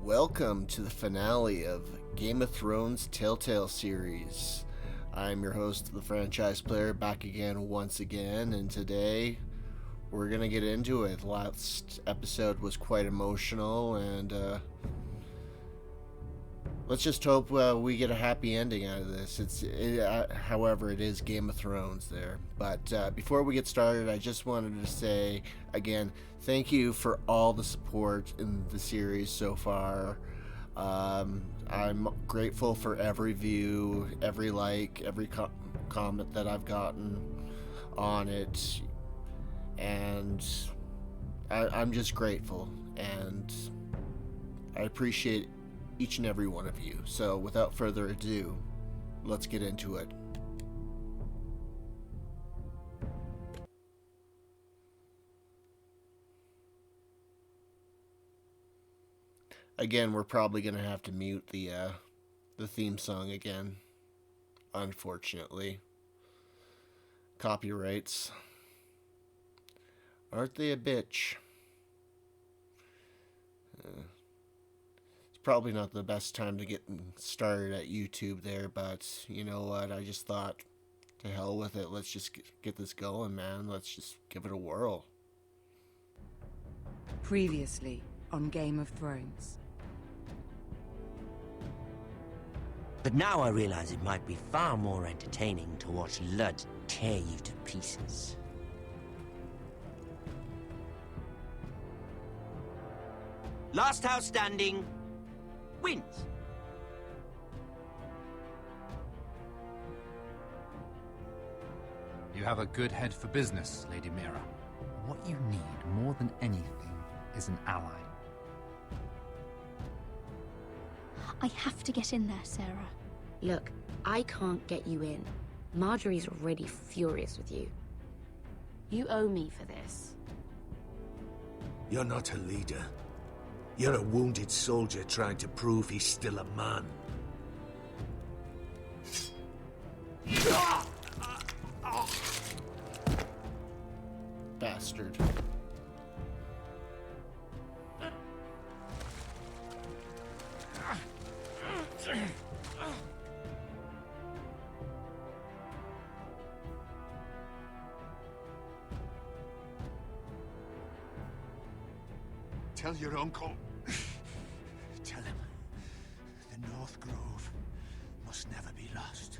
Welcome to the finale of Game of Thrones Telltale series. I'm your host, the franchise player, back again once again, and today we're gonna get into it. Last episode was quite emotional, and let's just hope we get a happy ending out of this. However, it is Game of Thrones there. But before we get started, I just wanted to say again, thank you for all the support in the series so far. I'm grateful for every view, every like, every comment that I've gotten on it, and I'm just grateful, and I appreciate each and every one of you. So without further ado, let's get into it. Again, we're probably going to have to mute the theme song again, unfortunately. Copyrights. Aren't they a bitch? It's probably not the best time to get started at YouTube there, but you know what? I just thought, to hell with it. Let's just get this going, man. Let's just give it a whirl. Previously on Game of Thrones. But now I realize it might be far more entertaining to watch Ludd tear you to pieces. Last house standing wins. You have a good head for business, Lady Mira. What you need more than anything is an ally. I have to get in there, Sarah. Look, I can't get you in. Marjorie's already furious with you. You owe me for this. You're not a leader. You're a wounded soldier trying to prove he's still a man. Bastard. Tell your uncle. Tell him the North Grove must never be lost.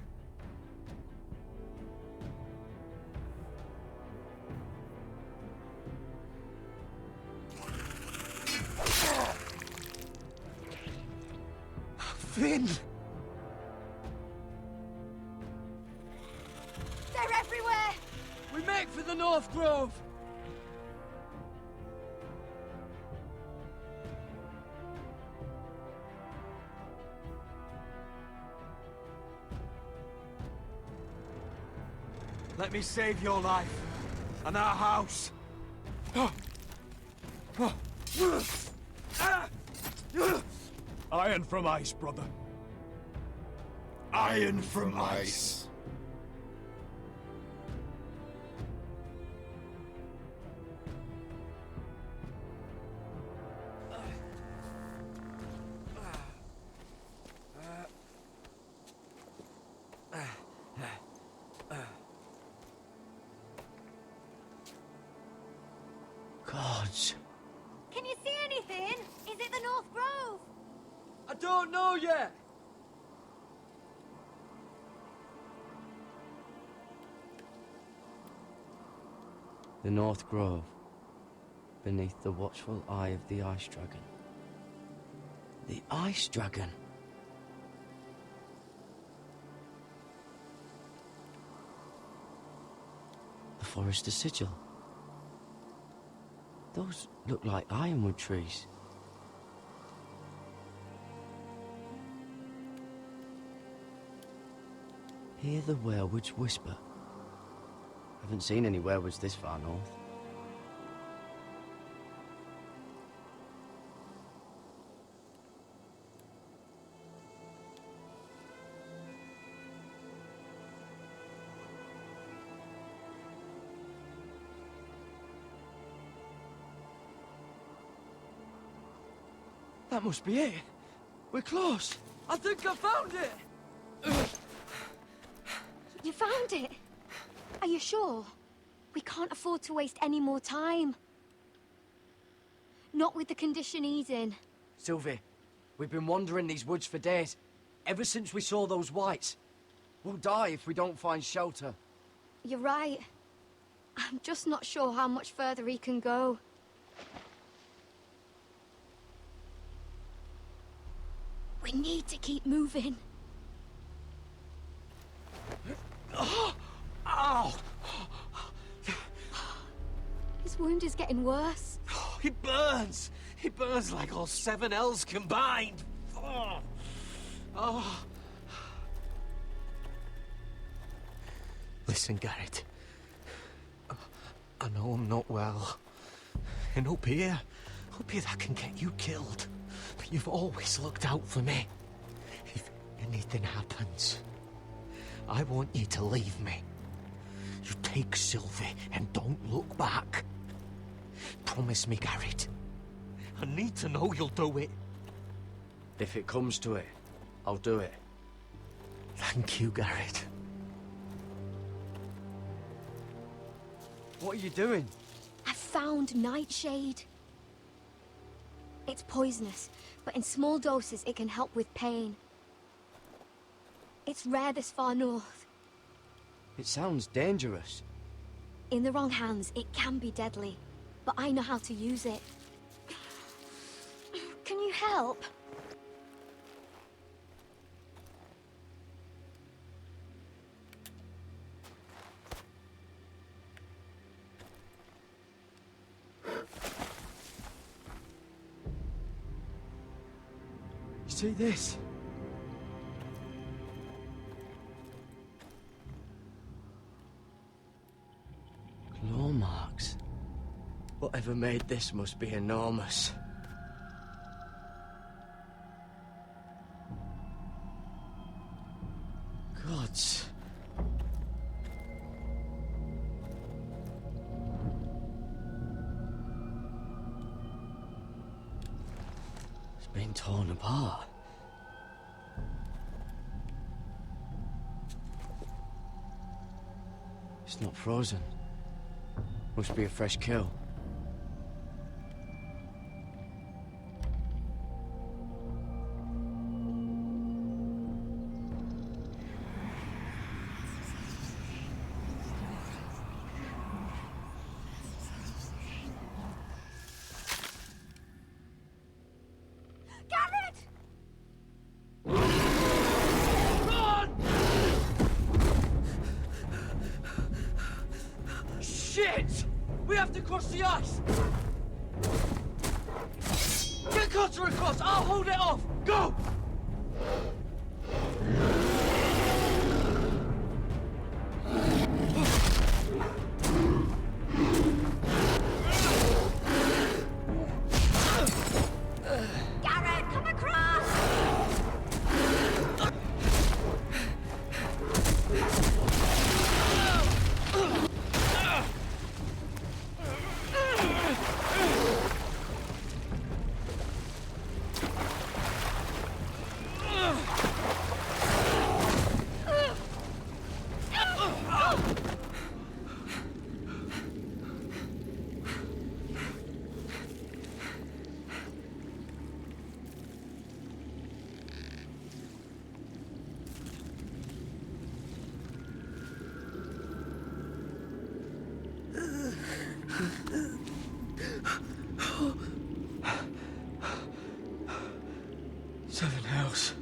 Finn! They're everywhere! We make for the North Grove! Let me save your life and our house. Iron from ice, brother. Iron from ice. Gods. Can you see anything? Is it the North Grove? I don't know yet. The North Grove, beneath the watchful eye of the Ice Dragon. The Ice Dragon. The Forester's Sigil. Those look like ironwood trees. Hear the werewoods whisper. Haven't seen any werewoods this far north. That must be it. We're close. I think I found it! You found it? Are you sure? We can't afford to waste any more time. Not with the condition he's in. Sylvie, we've been wandering these woods for days. Ever since we saw those whites. We'll die if we don't find shelter. You're right. I'm just not sure how much further he can go. We need to keep moving. Ow! His wound is getting worse. He burns! He burns like all 7 L's combined! Oh. Oh. Listen, Garrett. I know I'm not well. And up here that can get you killed. But you've always looked out for me. If anything happens, I want you to leave me. You take Sylvie and don't look back. Promise me, Garrett. I need to know you'll do it. If it comes to it, I'll do it. Thank you, Garrett. What are you doing? I found Nightshade. It's poisonous, but in small doses it can help with pain. It's rare this far north. It sounds dangerous. In the wrong hands, it can be deadly, but I know how to use it. Can you help? See this? Claw marks. Whatever made this must be enormous. Gods. It's been torn apart. It's not frozen. Must be a fresh kill. Garrett! Shit! We have to cross the ice! Get Cutter across! I'll hold it off! Go! Garrett, come across! Seven Hells.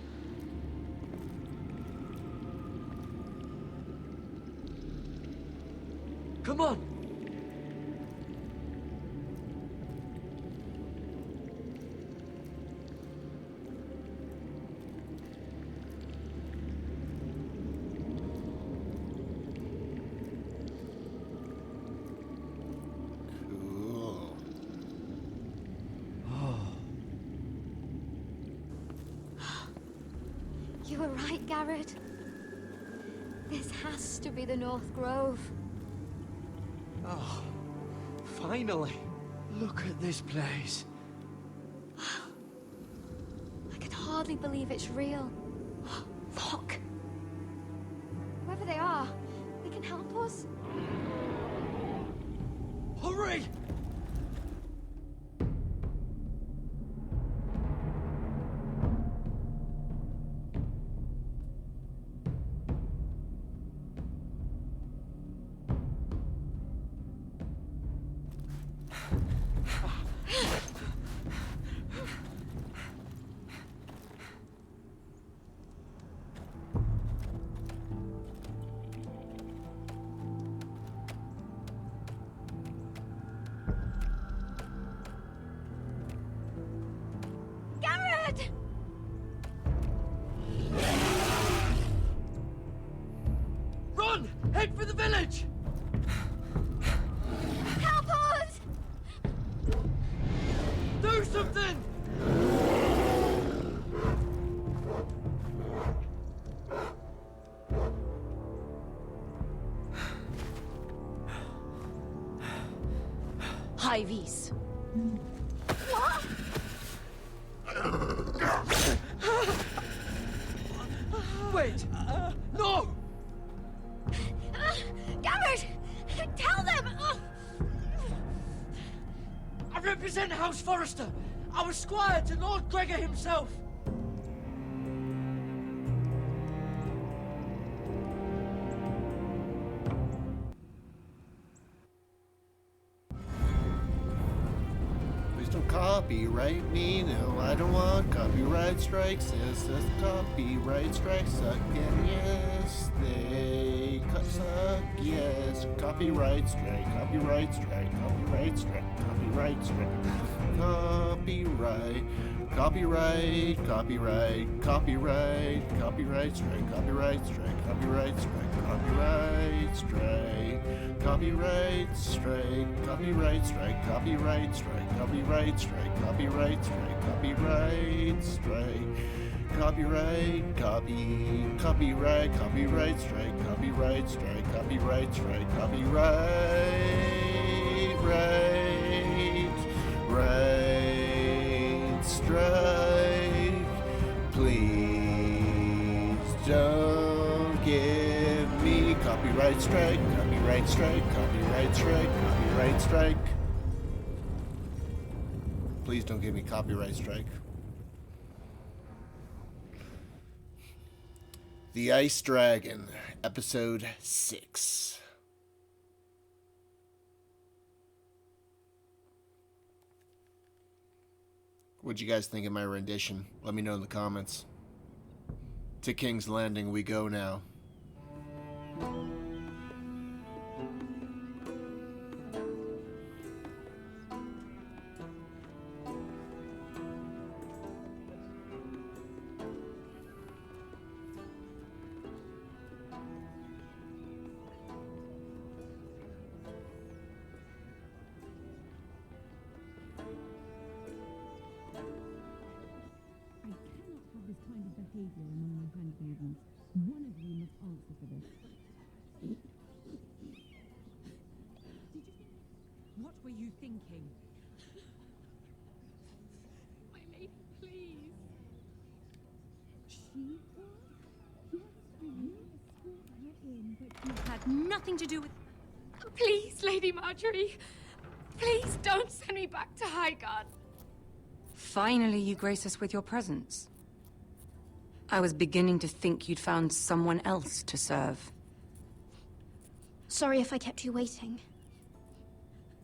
Come on! Cool. You were right, Garrett. This has to be the North Grove. Oh, finally. Look at this place. hardly believe it's real. Look! Whoever they are, they can help us. Hurry! Garrett! Run! Head for the village! Help us! Do something! High vis. What? Wait! No! Garrett! Tell them! I represent House Forrester, our squire to Lord Gregor himself. Please don't copyright me. No, I don't want copyright strikes. Yes, that's copyright strikes. Suck and yes, they suck. Yes, copyright strike. Copyright strike. Copyright strike. Copyright strike. Copyright. Copyright. Copyright. Copyright. Copyright strike. Copyright strike. Copyright strike. Copyright strike. Copyright strike. Copyright strike. Copyright strike. Copyright strike. Copyright strike. Copyright strike. Copyright. Copyright. Copyright strike. Copyright strike. Copyright strike. Copyright. Right strike. Please don't give me copyright strike. Copyright strike. Copyright strike. Copyright strike. Please don't give me copyright strike. The Ice Dragon, Episode 6. What'd you guys think of my rendition? Let me know in the comments. To King's Landing we go now. One of you must answer for this. What were you thinking? My lady, please. She was? Yes, you escort her in, but you had nothing to do with... Please, Lady Marjorie. Please don't send me back to Highgarden. Finally, you grace us with your presence. I was beginning to think you'd found someone else to serve. Sorry if I kept you waiting.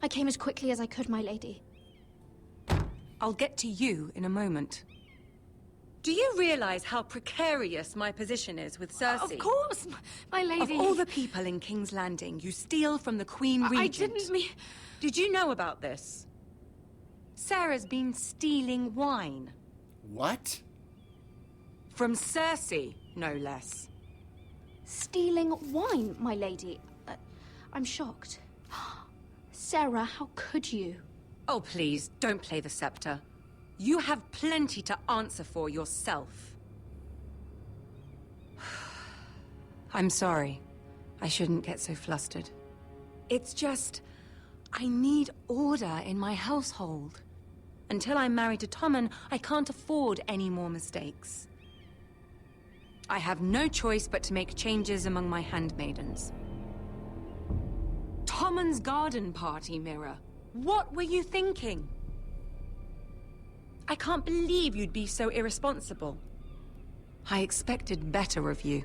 I came as quickly as I could, my lady. I'll get to you in a moment. Do you realize how precarious my position is with Cersei? Of course, my lady. Of all the people in King's Landing, you steal from the Queen Regent. I didn't mean... Did you know about this? Sarah's been stealing wine. What? From Cersei, no less. Stealing wine, my lady? I'm shocked. Sarah, how could you? Oh, please, don't play the scepter. You have plenty to answer for yourself. I'm sorry. I shouldn't get so flustered. It's just... I need order in my household. Until I'm married to Tommen, I can't afford any more mistakes. I have no choice but to make changes among my handmaidens. Tommen's garden party, Mira. What were you thinking? I can't believe you'd be so irresponsible. I expected better of you.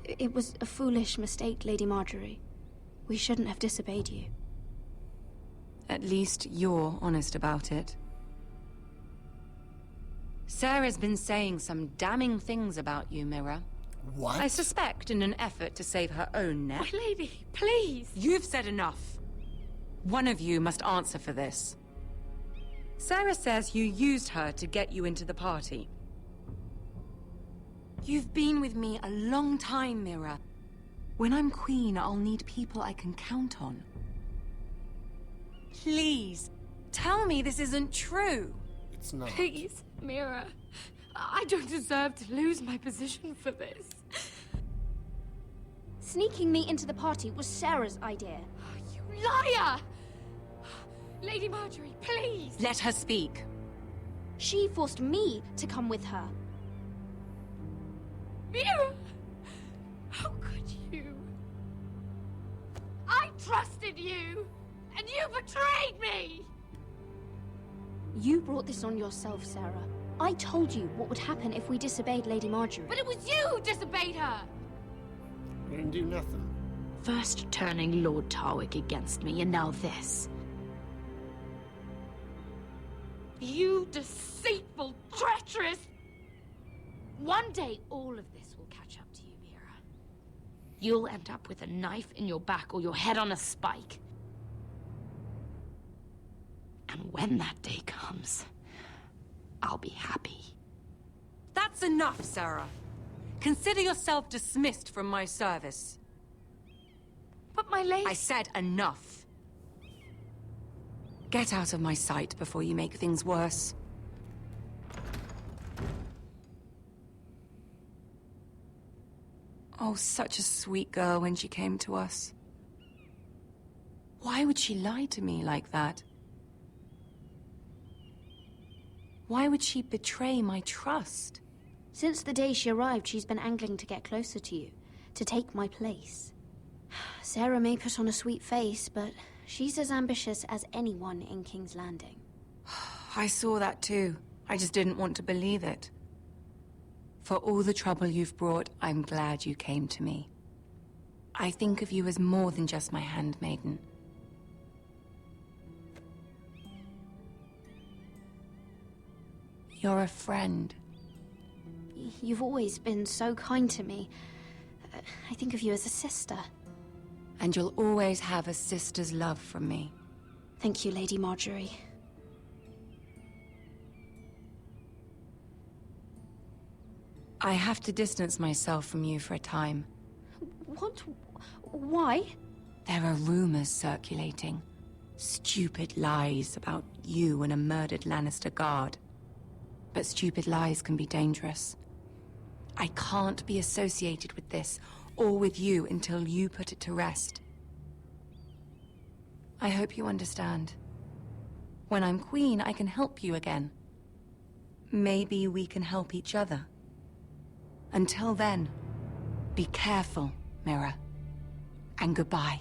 It was a foolish mistake, Lady Marjorie. We shouldn't have disobeyed you. At least you're honest about it. Sarah's been saying some damning things about you, Mira. What? I suspect in an effort to save her own neck. My lady, please! You've said enough. One of you must answer for this. Sarah says you used her to get you into the party. You've been with me a long time, Mira. When I'm queen, I'll need people I can count on. Please, tell me this isn't true. It's not. Please, Mira. I don't deserve to lose my position for this. Sneaking me into the party was Sarah's idea. You liar! Lady Marjorie, please! Let her speak. She forced me to come with her. Mira! How could you? I trusted you, and you betrayed me! You brought this on yourself, Sarah. I told you what would happen if we disobeyed Lady Marjorie. But it was you who disobeyed her! You didn't do nothing. First turning Lord Tarwick against me, and now this. You deceitful, treacherous... One day, all of this will catch up to you, Mira. You'll end up with a knife in your back or your head on a spike. And when that day comes, I'll be happy. That's enough, Sarah. Consider yourself dismissed from my service. But my lady... I said enough. Get out of my sight before you make things worse. Oh, such a sweet girl when she came to us. Why would she lie to me like that? Why would she betray my trust? Since the day she arrived, she's been angling to get closer to you, to take my place. Sarah may put on a sweet face, but she's as ambitious as anyone in King's Landing. I saw that too. I just didn't want to believe it. For all the trouble you've brought, I'm glad you came to me. I think of you as more than just my handmaiden. You're a friend. You've always been so kind to me. I think of you as a sister. And you'll always have a sister's love from me. Thank you, Lady Marjorie. I have to distance myself from you for a time. What? Why? There are rumors circulating. Stupid lies about you and a murdered Lannister guard. But stupid lies can be dangerous. I can't be associated with this, or with you, until you put it to rest. I hope you understand. When I'm queen, I can help you again. Maybe we can help each other. Until then, be careful, Mira. And goodbye.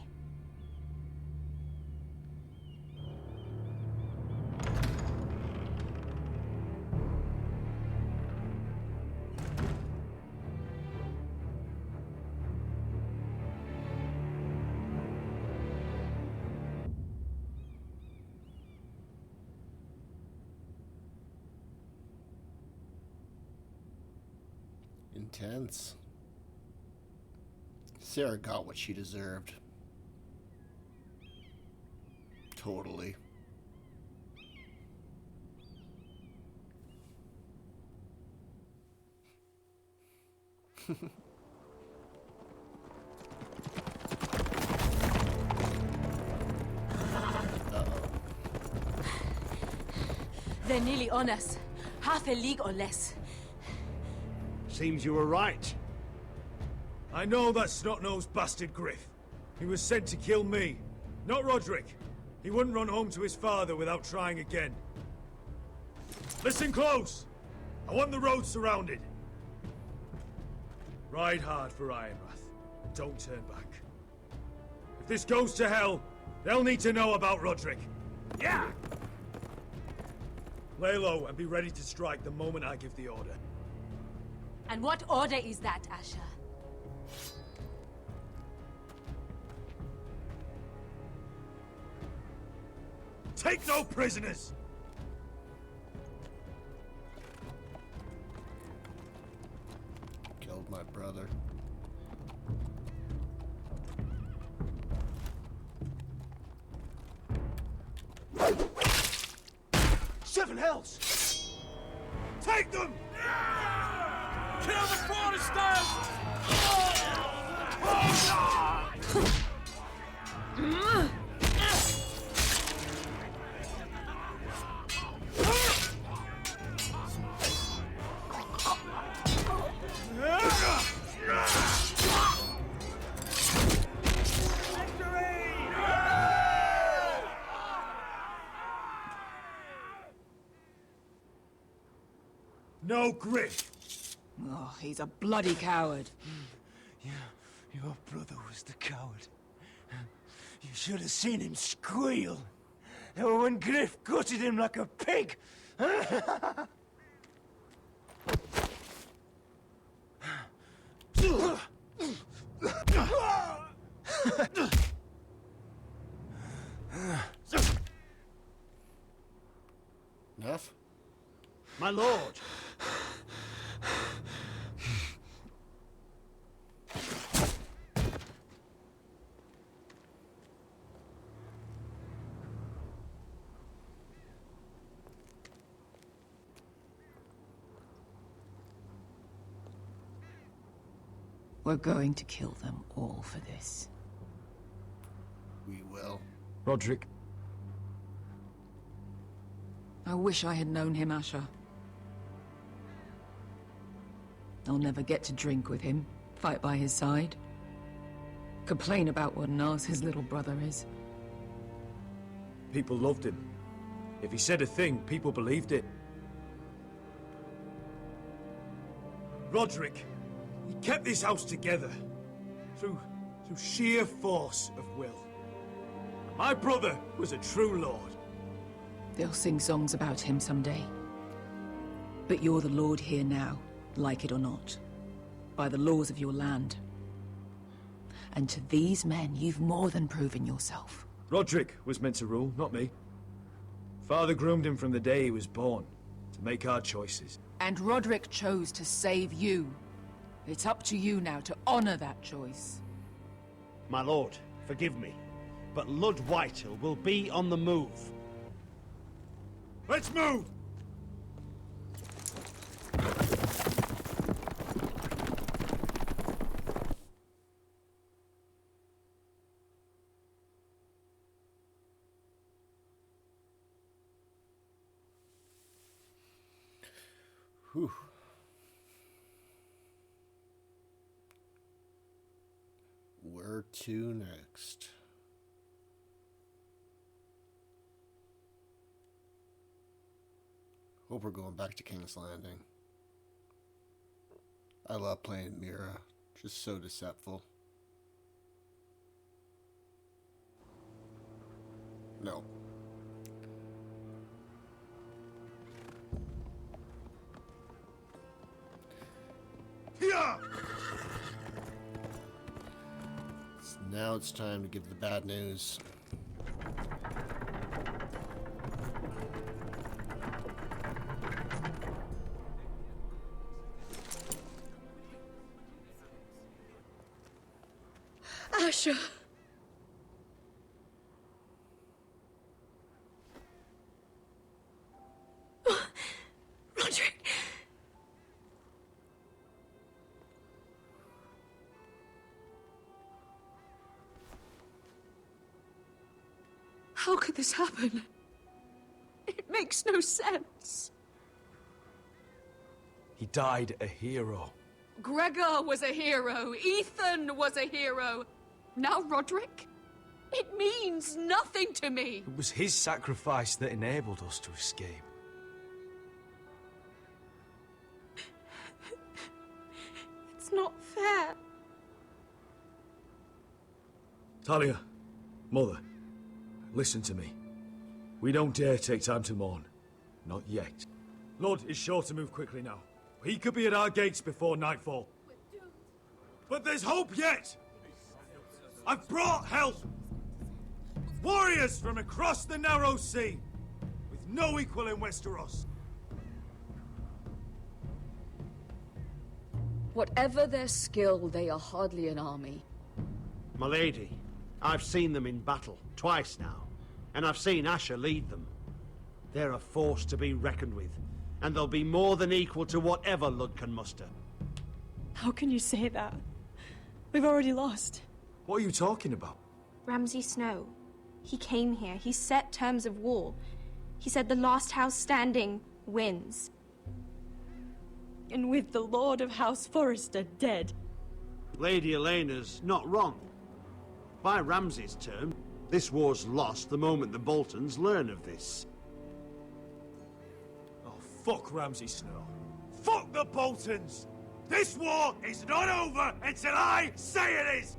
Intense. Sarah got what she deserved. Totally. They're nearly on us. Half a league or less. Seems you were right. I know that snot-nosed bastard Griff. He was sent to kill me, not Roderick. He wouldn't run home to his father without trying again. Listen close! I want the road surrounded. Ride hard for Ironrath. Don't turn back. If this goes to hell, they'll need to know about Roderick. Yeah! Lay low and be ready to strike the moment I give the order. And what order is that, Asher? Take no prisoners! Killed my brother. Seven hells! Take them! Kill the Foresters! No Griff! Oh, he's a bloody coward. Yeah, your brother was the coward. You should have seen him squeal. When Griff gutted him like a pig. Enough? My lord! We're going to kill them all for this. We will. Roderick, I wish I had known him, Asher. I'll never get to drink with him, fight by his side, complain about what an arse his little brother is. People loved him. If he said a thing, people believed it. Roderick, he kept this house together through sheer force of will. My brother was a true lord. They'll sing songs about him someday. But you're the lord here now, like it or not, by the laws of your land. And to these men, you've more than proven yourself. Roderick was meant to rule, not me. Father groomed him from the day he was born, to make our choices. And Roderick chose to save you. It's up to you now to honor that choice. My lord, forgive me, but Lud Whitehill will be on the move. Let's move! Whew. Where to next? Hope we're going back to King's Landing. I love playing Mira. Just so deceitful. No. Yeah! Now it's time to give the bad news. Asher! Roderick! How could this happen? It makes no sense. He died a hero. Gregor was a hero. Ethan was a hero. Now Roderick? It means nothing to me. It was his sacrifice that enabled us to escape. Talia, Mother, listen to me. We don't dare take time to mourn. Not yet. Lord is sure to move quickly now. He could be at our gates before nightfall. But there's hope yet! I've brought help! Warriors from across the narrow sea, with no equal in Westeros. Whatever their skill, they are hardly an army. My lady, I've seen them in battle, twice now, and I've seen Asher lead them. They're a force to be reckoned with, and they'll be more than equal to whatever Lud can muster. How can you say that? We've already lost. What are you talking about? Ramsay Snow. He came here, he set terms of war. He said the last house standing wins. And with the Lord of House Forrester dead. Lady Elena's not wrong. By Ramsay's term, this war's lost the moment the Boltons learn of this. Oh, fuck Ramsay Snow. Fuck the Boltons! This war is not over until I say it is!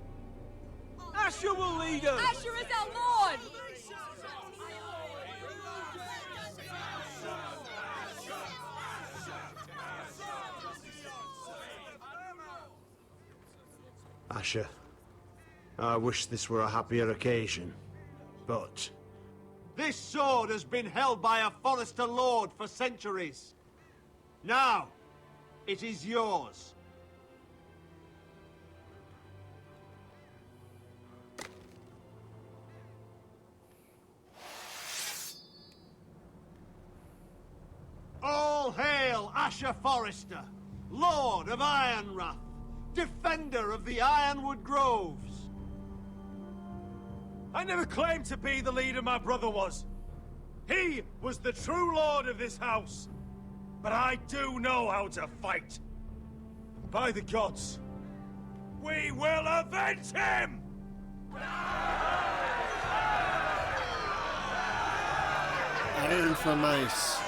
Asher will lead us! Asher is our lord! Asher, I wish this were a happier occasion, but... This sword has been held by a Forrester Lord for centuries. Now, it is yours. All hail Asher Forrester, Lord of Ironrath, defender of the Ironwood Groves. I never claimed to be the leader my brother was. He was the true lord of this house. But I do know how to fight. By the gods, we will avenge him! Iron from ice.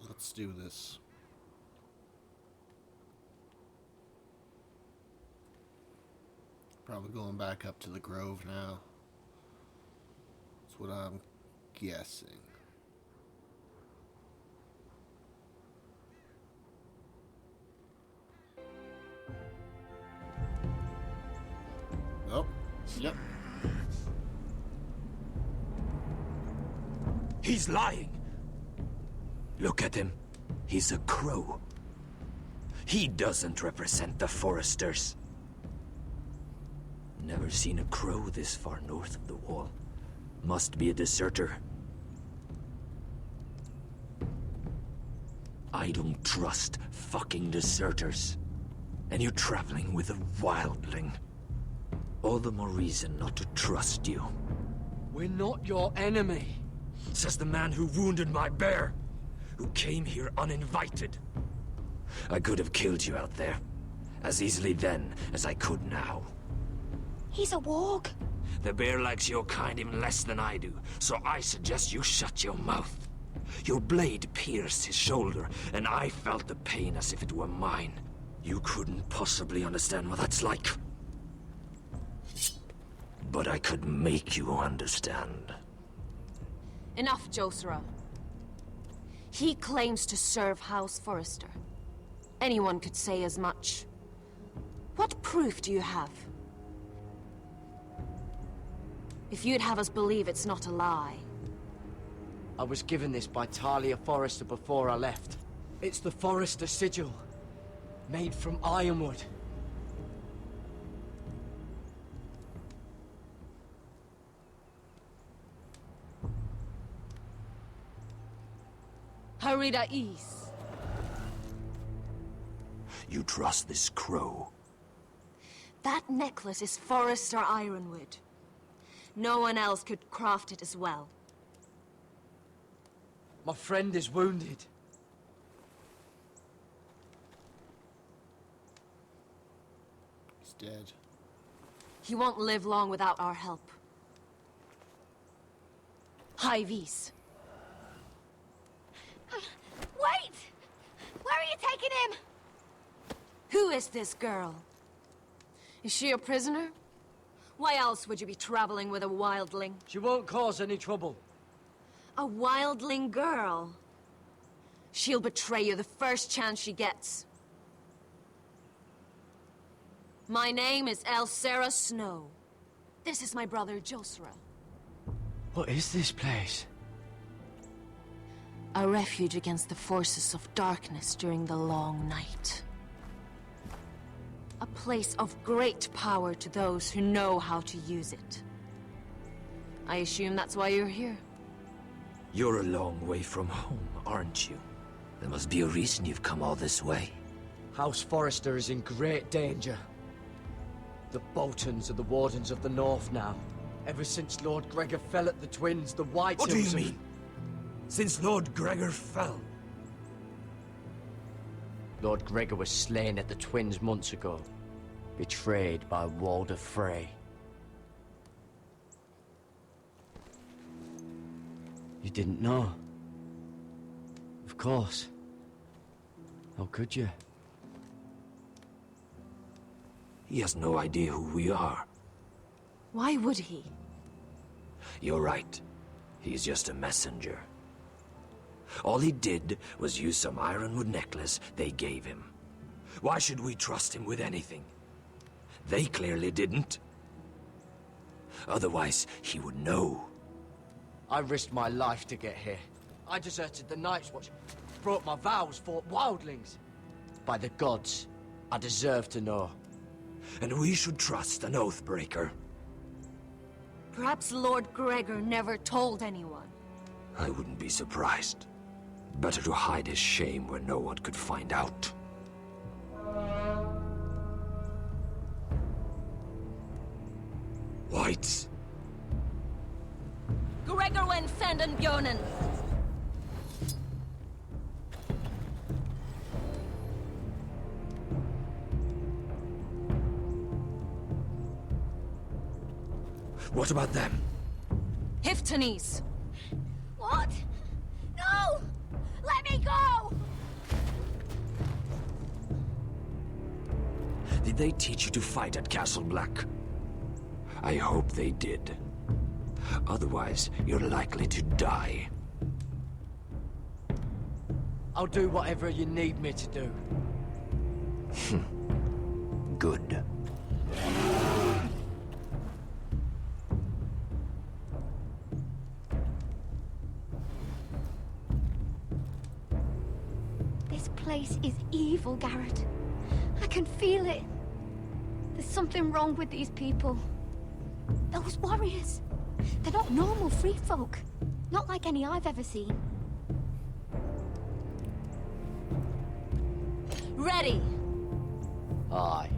Let's do this. Probably going back up to the Grove now. That's what I'm guessing. Oh, yep. He's lying. Look at him. He's a crow. He doesn't represent the Foresters. Never seen a crow this far north of the wall. Must be a deserter. I don't trust fucking deserters. And you're traveling with a wildling. All the more reason not to trust you. We're not your enemy, Says the man who wounded my bear, who came here uninvited. I could have killed you out there, as easily then as I could now. He's a warg. The bear likes your kind even less than I do, so I suggest you shut your mouth. Your blade pierced his shoulder, and I felt the pain as if it were mine. You couldn't possibly understand what that's like. But I could make you understand. Enough, Josera. He claims to serve House Forrester. Anyone could say as much. What proof do you have? If you'd have us believe it's not a lie. I was given this by Talia Forrester before I left. It's the Forrester sigil, made from ironwood. Harida East. You trust this crow? That necklace is Forrester Ironwood. No one else could craft it as well. My friend is wounded. He's dead. He won't live long without our help. High Vis. Wait! you taking him? Who is this girl? Is she a prisoner? Why else would you be traveling with a wildling? She won't cause any trouble. A wildling girl? She'll betray you the first chance she gets. My name is Elsera Snow. This is my brother, Josra. What is this place? A refuge against the forces of darkness during the long night. A place of great power to those who know how to use it. I assume that's why you're here. You're a long way from home, aren't you? There must be a reason you've come all this way. House Forrester is in great danger. The Boltons are the Wardens of the North now. Ever since Lord Gregor fell at the Twins, the White What do Hills you have- mean? Since Lord Gregor fell? Lord Gregor was slain at the Twins months ago. Betrayed by Walder Frey. You didn't know? Of course. How could you? He has no idea who we are. Why would he? You're right. He's just a messenger. All he did was use some ironwood necklace they gave him. Why should we trust him with anything? They clearly didn't. Otherwise, he would know. I risked my life to get here. I deserted the Night's Watch, broke my vows, fought wildlings. By the gods, I deserve to know. And we should trust an oathbreaker. Perhaps Lord Gregor never told anyone. I wouldn't be surprised. Better to hide his shame where no one could find out. Whites. Gregor went senden Björnen. What about them? Hiftanes. What? No! Let me go! Did they teach you to fight at Castle Black? I hope they did. Otherwise, you're likely to die. I'll do whatever you need me to do. Good. This place is evil, Garrett. I can feel it. There's something wrong with these people. Those warriors. They're not normal free folk. Not like any I've ever seen. Ready. Aye.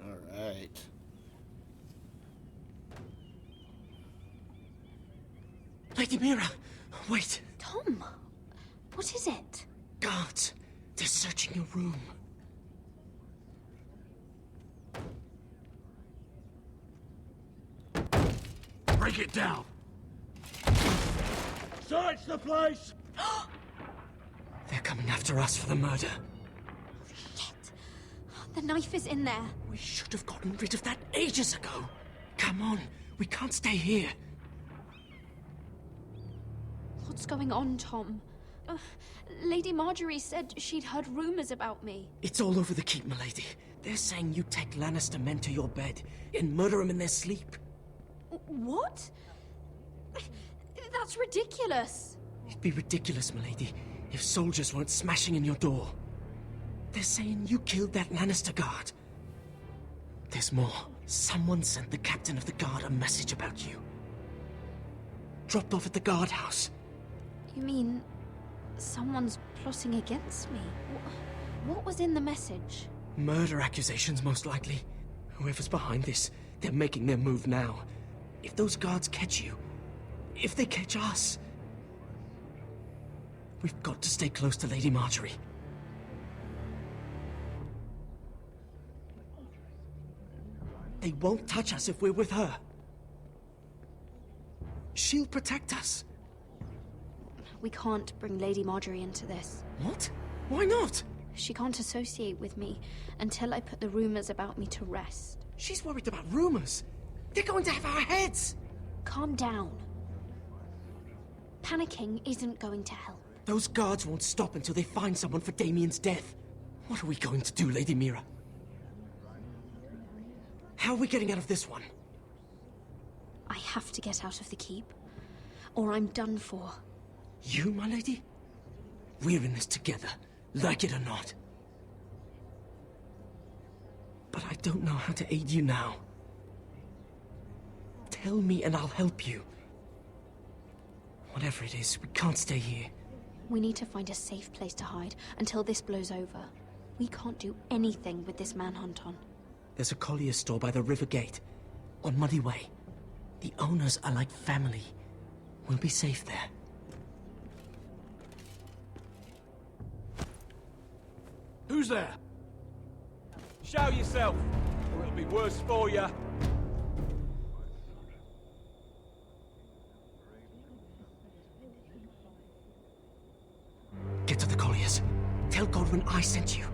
All right. Lady Mira, wait. Tom, what is it? Guards, they're searching your room. Break it down! Search the place! They're coming after us for the murder. The knife is in there. We should have gotten rid of that ages ago. Come on, we can't stay here. What's going on, Tom? Lady Marjorie said she'd heard rumors about me. It's all over the keep, milady. They're saying you take Lannister men to your bed and murder them in their sleep. What? That's ridiculous. It'd be ridiculous, milady, if soldiers weren't smashing in your door. They're saying you killed that Lannister guard. There's more. Someone sent the captain of the guard a message about you. Dropped off at the guardhouse. You mean someone's plotting against me? What was in the message? Murder accusations, most likely. Whoever's behind this, they're making their move now. If those guards catch you, if they catch us... We've got to stay close to Lady Marjorie. They won't touch us if we're with her. She'll protect us. We can't bring Lady Marjorie into this. What? Why not? She can't associate with me until I put the rumors about me to rest. She's worried about rumors. They're going to have our heads. Calm down. Panicking isn't going to help. Those guards won't stop until they find someone for Damien's death. What are we going to do, Lady Mira? How are we getting out of this one? I have to get out of the keep, or I'm done for. You, my lady? We're in this together, like it or not. But I don't know how to aid you now. Tell me and I'll help you. Whatever it is, we can't stay here. We need to find a safe place to hide until this blows over. We can't do anything with this manhunt on. There's a collier store by the river gate, on Muddy Way. The owners are like family. We'll be safe there. Who's there? Show yourself, or it'll be worse for you. Get to the colliers. Tell Godwin I sent you.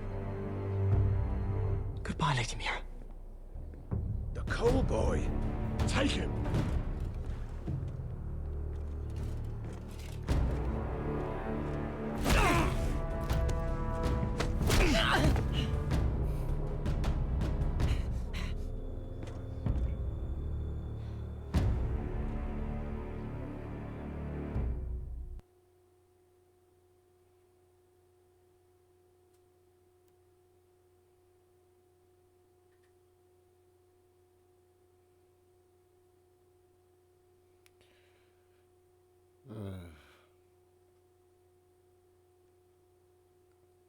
Goodbye, Lady Mira. The coal boy. Take him.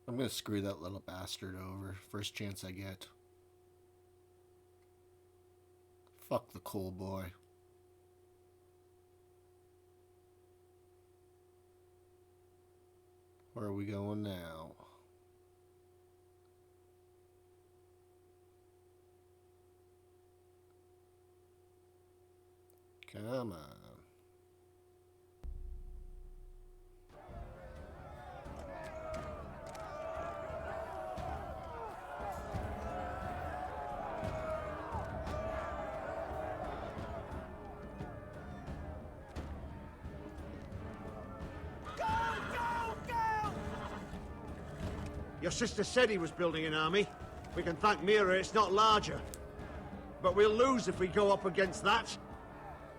I'm gonna screw that little bastard over. First chance I get. Fuck the coal boy. Where are we going now? Come on. Your sister said he was building an army. We can thank Mira it's not larger. But we'll lose if we go up against that.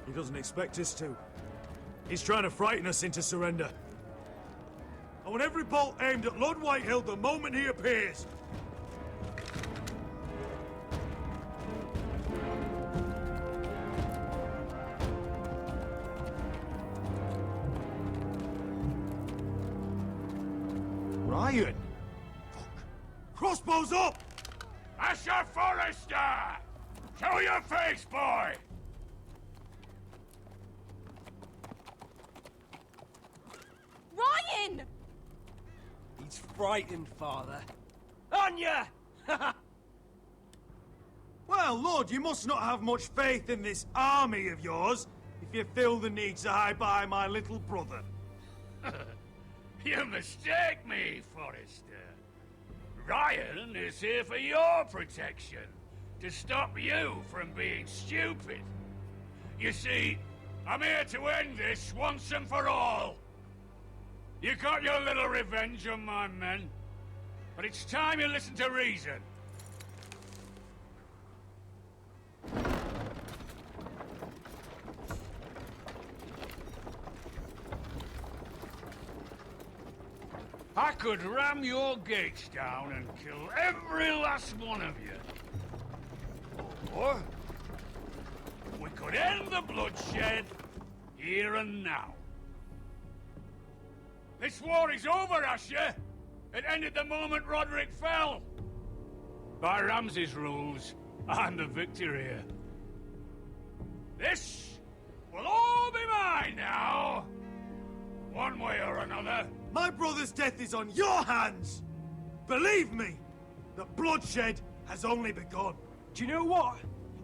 He doesn't expect us to. He's trying to frighten us into surrender. I want every bolt aimed at Lord Whitehill the moment he appears. Ryan! Crossbows up! Asher Forrester! Show your face, boy! Ryan! He's frightened, Father. On ya! Well, Lord, you must not have much faith in this army of yours if you feel the need to hide behind my little brother. You mistake me, Forrester. Ryan is here for your protection, to stop you from being stupid. You see, I'm here to end this once and for all. You got your little revenge on my men, but it's time you listen to reason. I could ram your gates down and kill every last one of you. Or we could end the bloodshed here and now. This war is over, Asher. It ended the moment Roderick fell. By Ramsay's rules, I'm the victor here. This will all be mine! die now! One way or another. My brother's death is on your hands! Believe me, the bloodshed has only begun. Do you know what?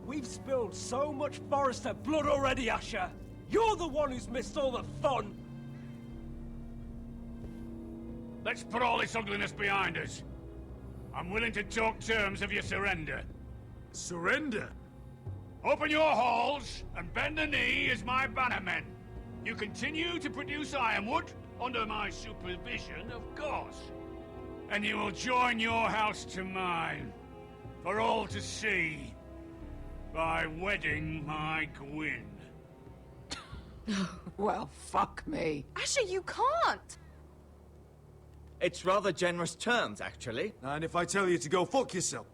We've spilled so much Forrester blood already, Asher. You're the one who's missed all the fun. Let's put all this ugliness behind us. I'm willing to talk terms of your surrender. Surrender? Open your halls and bend the knee as my bannermen. You continue to produce ironwood, under my supervision, of course. And you will join your house to mine, for all to see, by wedding my Gwyn. Well, fuck me. Asher, you can't! It's rather generous terms, actually. And if I tell you to go fuck yourself?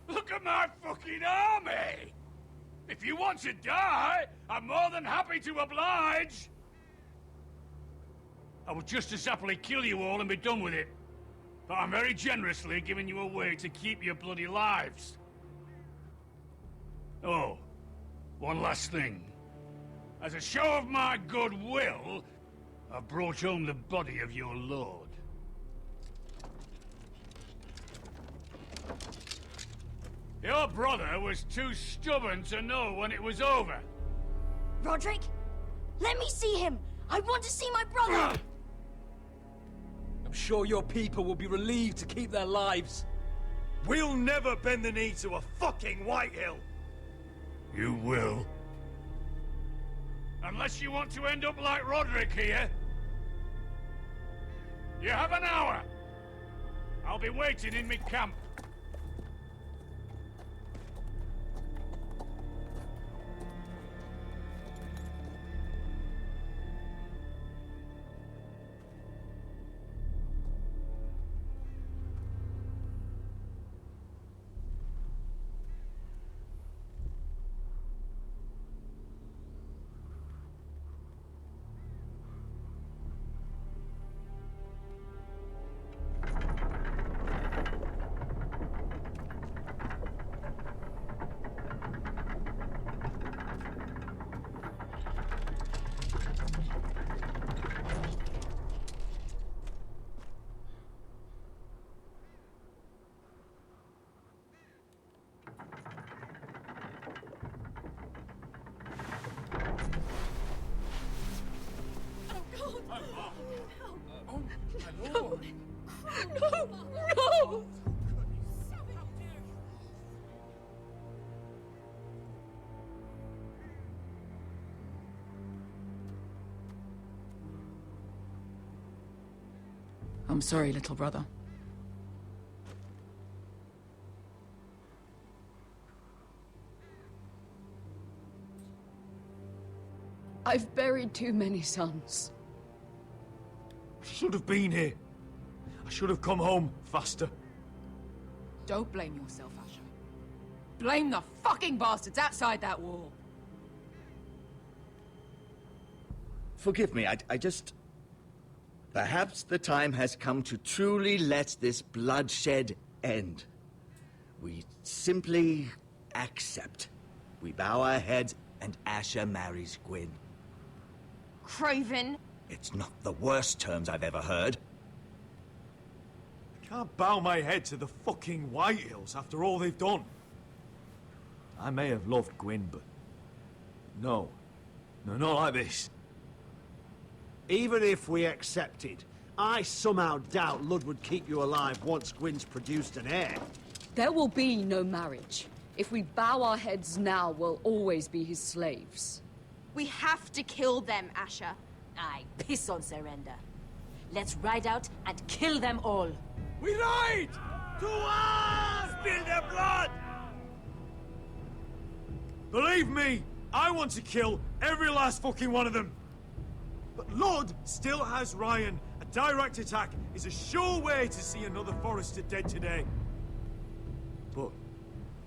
Look at my fucking army! If you want to die, I'm more than happy to oblige! I would just as happily kill you all and be done with it. But I'm very generously giving you a way to keep your bloody lives. Oh, one last thing. As a show of my goodwill, I've brought home the body of your lord. Your brother was too stubborn to know when it was over. Roderick, let me see him! I want to see my brother! I'm sure your people will be relieved to keep their lives. We'll never bend the knee to a fucking Whitehill! You will. Unless you want to end up like Roderick here. You have an hour. I'll be waiting in my camp. No! No! No! I'm sorry, little brother. I've buried too many sons. I should have been here. I should have come home faster. Don't blame yourself, Asher. Blame the fucking bastards outside that wall. Forgive me, I just... Perhaps the time has come to truly let this bloodshed end. We simply accept. We bow our heads and Asher marries Gwyn. Craven. It's not the worst terms I've ever heard. I can't bow my head to the fucking Whitehills after all they've done. I may have loved Gwyn, but... No. No, not like this. Even if we accepted, I somehow doubt Lud would keep you alive once Gwyn's produced an heir. There will be no marriage. If we bow our heads now, we'll always be his slaves. We have to kill them, Asher. I piss on surrender. Let's ride out and kill them all. We ride! To us! Spill their blood! Believe me, I want to kill every last fucking one of them. But Lud still has Ryan. A direct attack is a sure way to see another Forrester dead today. But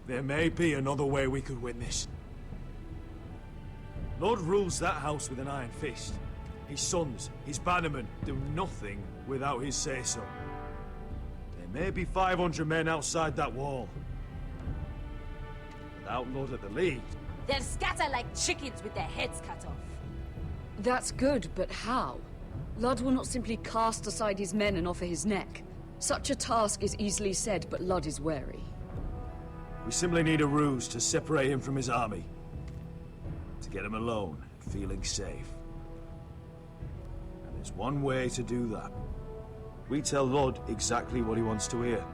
there may be another way we could win this. Lud rules that house with an iron fist. His sons, his bannermen, do nothing without his say-so. There may be 500 men outside that wall. Without Lud at the lead... They'll scatter like chickens with their heads cut off. That's good, but how? Ludd will not simply cast aside his men and offer his neck. Such a task is easily said, but Ludd is wary. We simply need a ruse to separate him from his army. To get him alone, feeling safe. And there's one way to do that. We tell Ludd exactly what he wants to hear.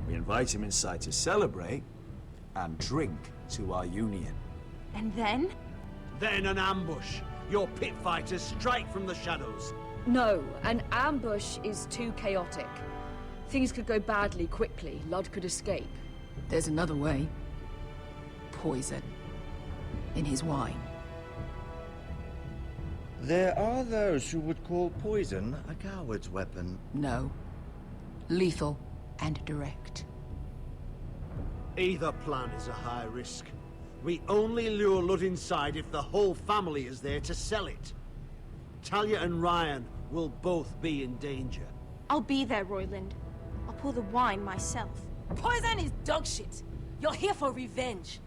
We invite him inside to celebrate and drink to our union. And then? Then an ambush. Your pit fighters strike from the shadows. No, an ambush is too chaotic. Things could go badly quickly. Ludd could escape. There's another way. Poison. In his wine. There are those who would call poison a coward's weapon. No. Lethal and direct. Either plan is a high risk. We only lure Ludd inside if the whole family is there to sell it. Talia and Ryan will both be in danger. I'll be there, Royland. I'll pour the wine myself. Poison is dog shit. You're here for revenge.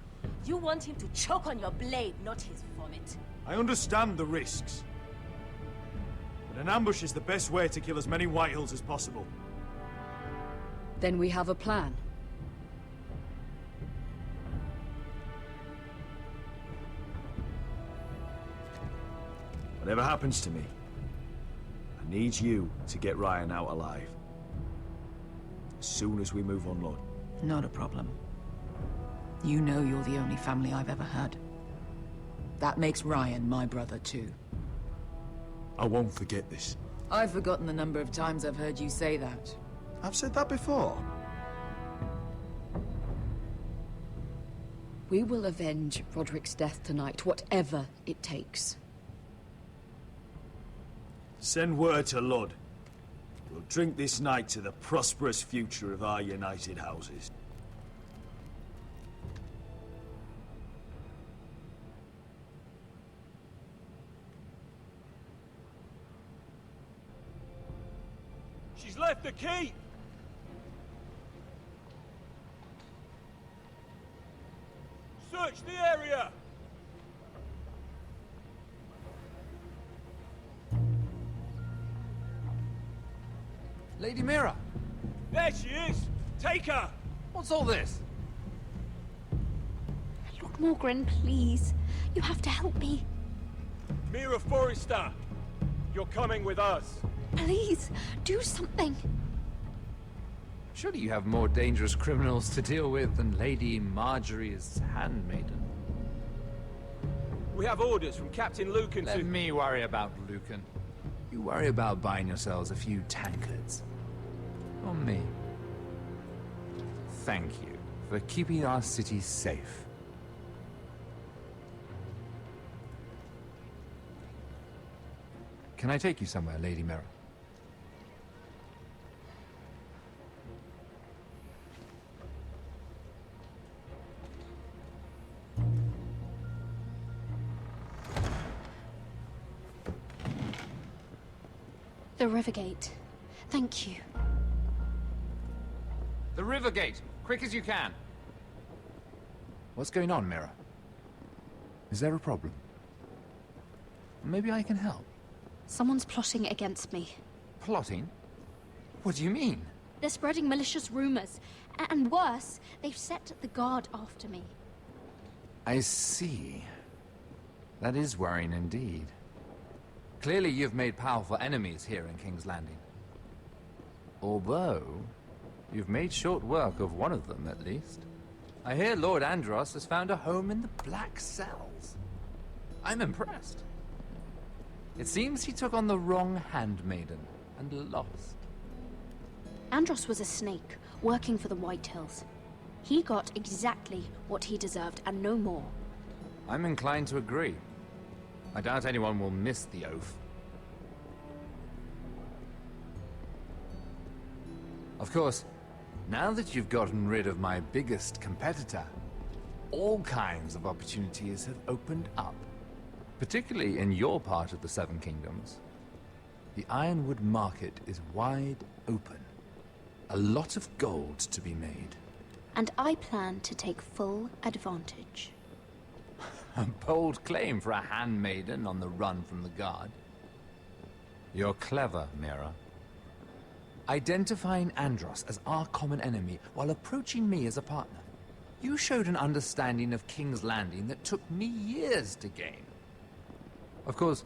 You want him to choke on your blade, not his vomit. I understand the risks. But an ambush is the best way to kill as many Whitehills as possible. Then we have a plan. Whatever happens to me, I need you to get Ryan out alive. As soon as we move on, Lord. Not a problem. You know you're the only family I've ever had. That makes Ryan my brother too. I won't forget this. I've forgotten the number of times I've heard you say that. I've said that before. We will avenge Roderick's death tonight, whatever it takes. Send word to Ludd. We'll drink this night to the prosperous future of our united houses. She's left the keep! Search the area! Lady Mira! There she is! Take her! What's all this? Look, Morgan, please. You have to help me. Mira Forrester! You're coming with us! Please, do something. Surely you have more dangerous criminals to deal with than Lady Marjorie's handmaiden. We have orders from Captain Lucan to... Let me worry about Lucan. You worry about buying yourselves a few tankards. On me. Thank you for keeping our city safe. Can I take you somewhere, Lady Mira? The Rivergate. Thank you. The Rivergate! Quick as you can! What's going on, Mira? Is there a problem? Maybe I can help. Someone's plotting against me. Plotting? What do you mean? They're spreading malicious rumors. And worse, they've set the guard after me. I see. That is worrying indeed. Clearly you've made powerful enemies here in King's Landing. Although, you've made short work of one of them, at least. I hear Lord Andros has found a home in the Black Cells. I'm impressed. It seems he took on the wrong handmaiden and lost. Andros was a snake, working for the Whitehills. He got exactly what he deserved, and no more. I'm inclined to agree. I doubt anyone will miss the oath. Of course, now that you've gotten rid of my biggest competitor, all kinds of opportunities have opened up. Particularly in your part of the Seven Kingdoms. The Ironwood market is wide open. A lot of gold to be made. And I plan to take full advantage. A bold claim for a handmaiden on the run from the guard. You're clever, Mira. Identifying Andros as our common enemy while approaching me as a partner. You showed an understanding of King's Landing that took me years to gain. Of course,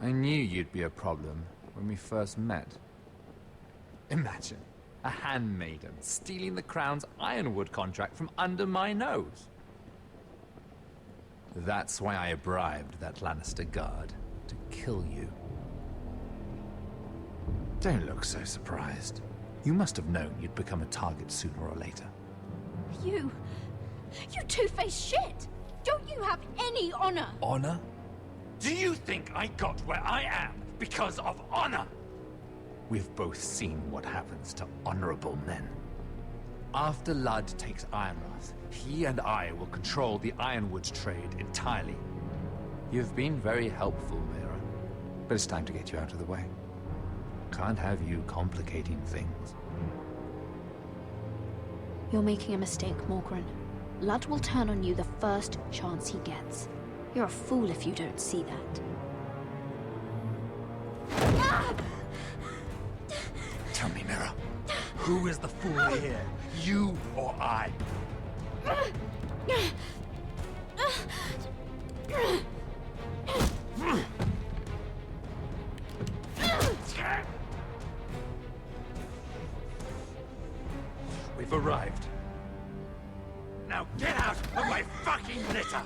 I knew you'd be a problem when we first met. Imagine a handmaiden stealing the Crown's ironwood contract from under my nose. That's why I bribed that Lannister guard to kill you. Don't look so surprised. You must have known you'd become a target sooner or later. You two-faced shit! Don't you have any honor? Honor? Do you think I got where I am because of honor? We've both seen what happens to honorable men. After Ludd takes Ironrath, he and I will control the ironwood trade entirely. You've been very helpful, Mira, but it's time to get you out of the way. Can't have you complicating things. You're making a mistake, Morgren. Ludd will turn on you the first chance he gets. You're a fool if you don't see that. Tell me, Mira, who is the fool here? You or I? We've arrived. Now get out of my fucking litter!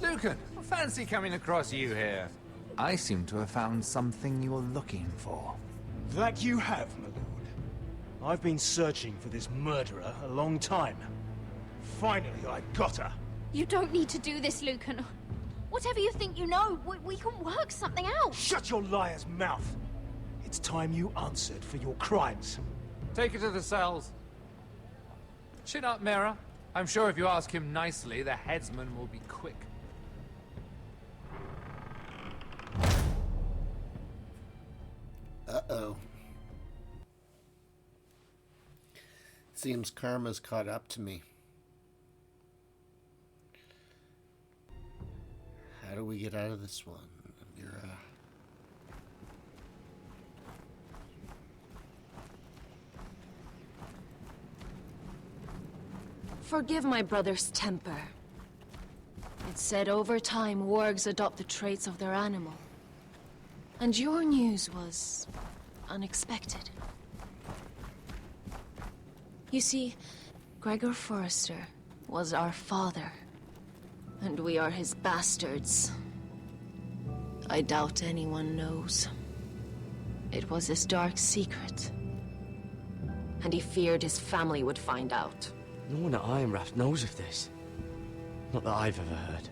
Lucan, fancy coming across you here. I seem to have found something you're looking for. That you have, my lord. I've been searching for this murderer a long time. Finally, I got her. You don't need to do this, Lucan. Whatever you think you know, we can work something out. Shut your liar's mouth! It's time you answered for your crimes. Take her to the cells. Chin up, Mira. I'm sure if you ask him nicely, the headsman will be quick. Uh-oh. Seems karma's caught up to me. How do we get out of this one, Mira? Forgive my brother's temper. It's said over time wargs adopt the traits of their animal. And your news was unexpected. You see, Gregor Forrester was our father, and we are his bastards. I doubt anyone knows. It was his dark secret, and he feared his family would find out. No one at Ironrath knows of this. Not that I've ever heard.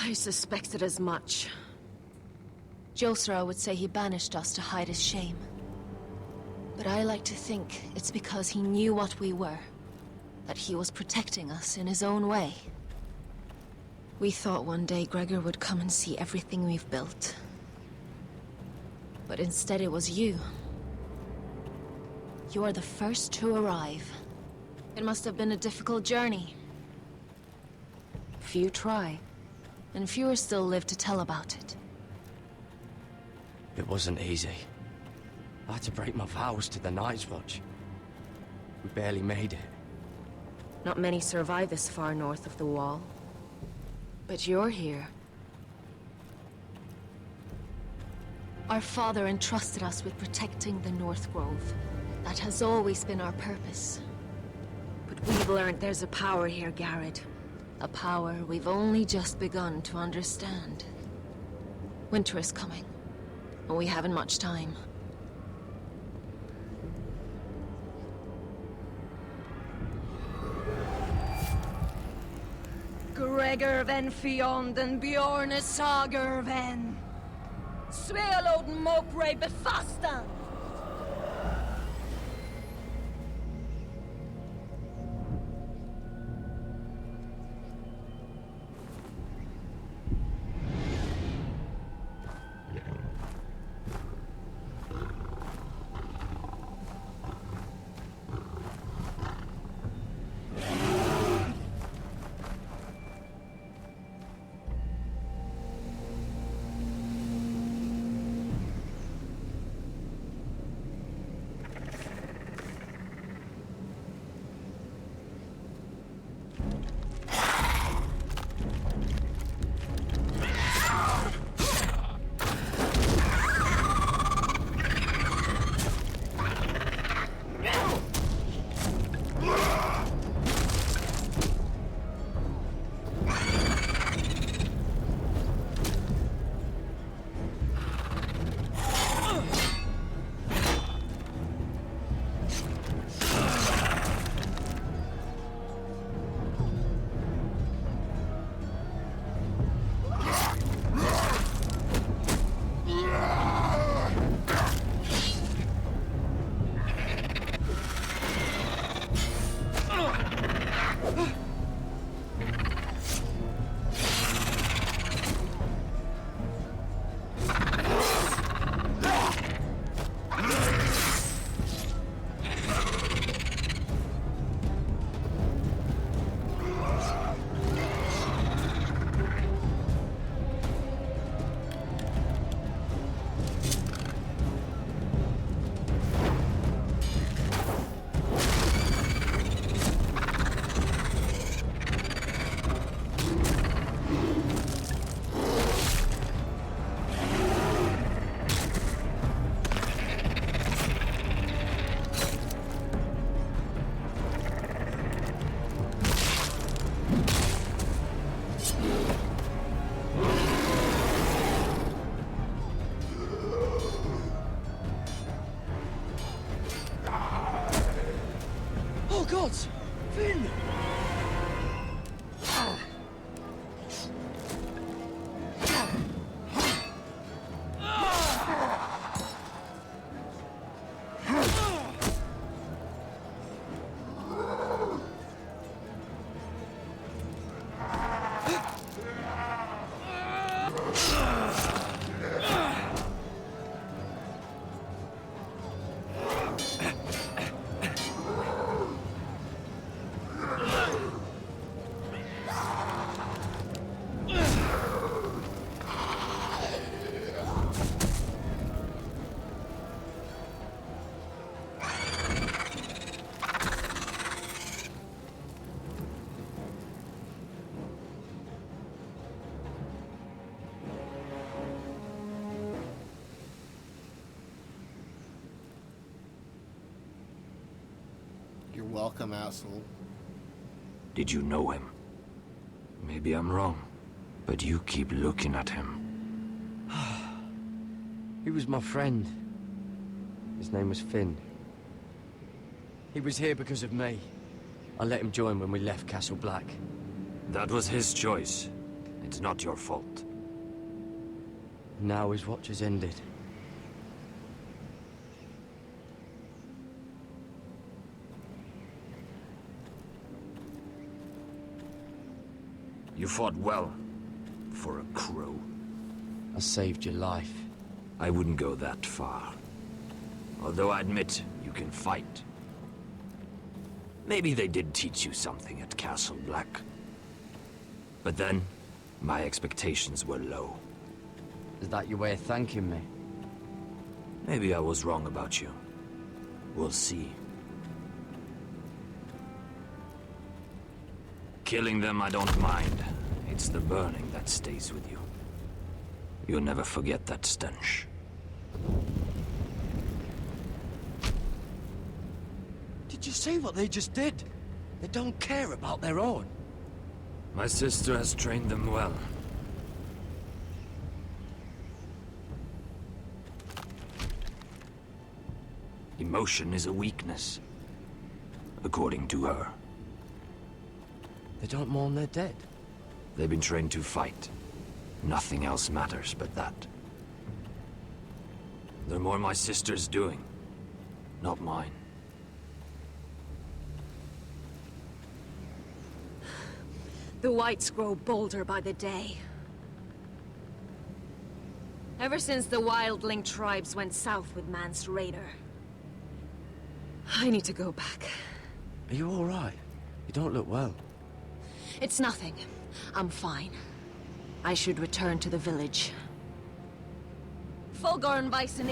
I suspected as much. Josra would say he banished us to hide his shame. But I like to think it's because he knew what we were. That he was protecting us in his own way. We thought one day Gregor would come and see everything we've built. But instead it was you. You are the first to arrive. It must have been a difficult journey. Few try, and fewer still live to tell about it. It wasn't easy. I had to break my vows to the Night's Watch. We barely made it. Not many survive this far north of the Wall. But you're here. Our father entrusted us with protecting the North Grove. That has always been our purpose. But we've learned there's a power here, Garrett. A power we've only just begun to understand. Winter is coming. And we haven't much time. Gregor ven Fionn Bjorne Sager ven. Svealoden Mopre befastan! gods! Finn! You're welcome, asshole. Did you know him? Maybe I'm wrong, but you keep looking at him. He was my friend. His name was Finn. He was here because of me. I let him join when we left Castle Black. That was his choice. It's not your fault. Now his watch has ended. You fought well, for a crow. I saved your life. I wouldn't go that far. Although I admit, you can fight. Maybe they did teach you something at Castle Black. But then, my expectations were low. Is that your way of thanking me? Maybe I was wrong about you. We'll see. Killing them I don't mind. It's the burning that stays with you. You'll never forget that stench. Did you see what they just did? They don't care about their own. My sister has trained them well. Emotion is a weakness, according to her. They don't mourn their dead. They've been trained to fight. Nothing else matters but that. They're more my sister's doing, not mine. The whites grow bolder by the day. Ever since the wildling tribes went south with Mance Raider. I need to go back. Are you all right? You don't look well. It's nothing. I'm fine. I should return to the village. Fulgorn Bison.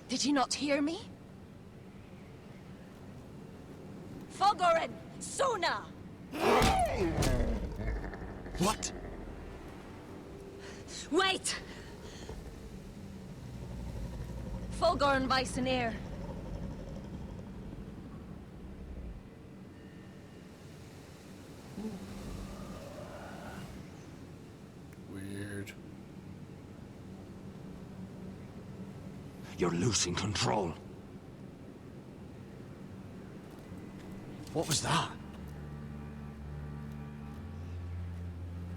Did you not hear me? Fulgorn! Suna! What? Wait! Fulgorn Bison. Weird. You're losing control. What was that?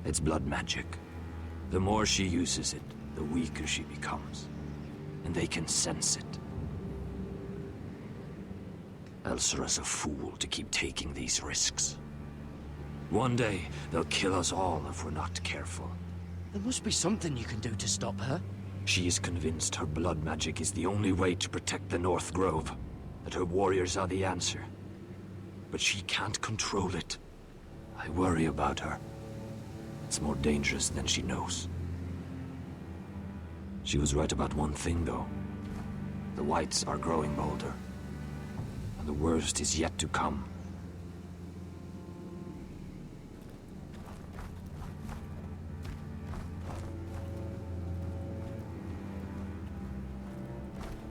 It's blood magic. The more she uses it, the weaker she becomes. And they can sense it. Elsera's a fool to keep taking these risks. One day, they'll kill us all if we're not careful. There must be something you can do to stop her. She is convinced her blood magic is the only way to protect the North Grove, that her warriors are the answer. But she can't control it. I worry about her. It's more dangerous than she knows. She was right about one thing, though. The whites are growing bolder. And the worst is yet to come.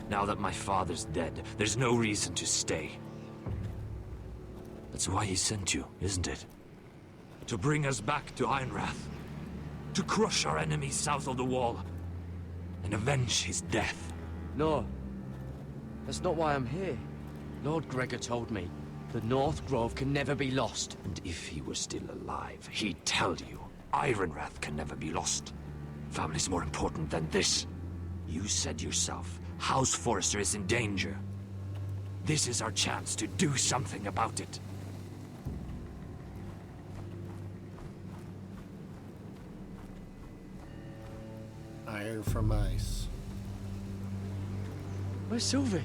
Now that my father's dead, there's no reason to stay. That's why he sent you, isn't it? To bring us back to Ironrath. To crush our enemies south of the wall. And avenge his death. No. That's not why I'm here. Lord Gregor told me the North Grove can never be lost. And if he were still alive, he'd tell you Ironrath can never be lost. Family's more important than this. You said yourself, House Forrester is in danger. This is our chance to do something about it. Iron from ice. Where's Sylvie?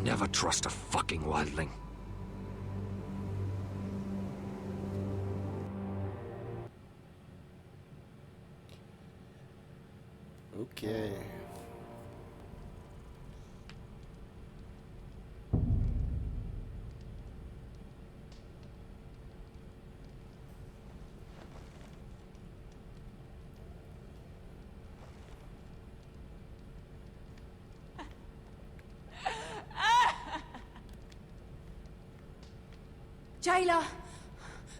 Never trust a fucking wildling. Okay. Jailer,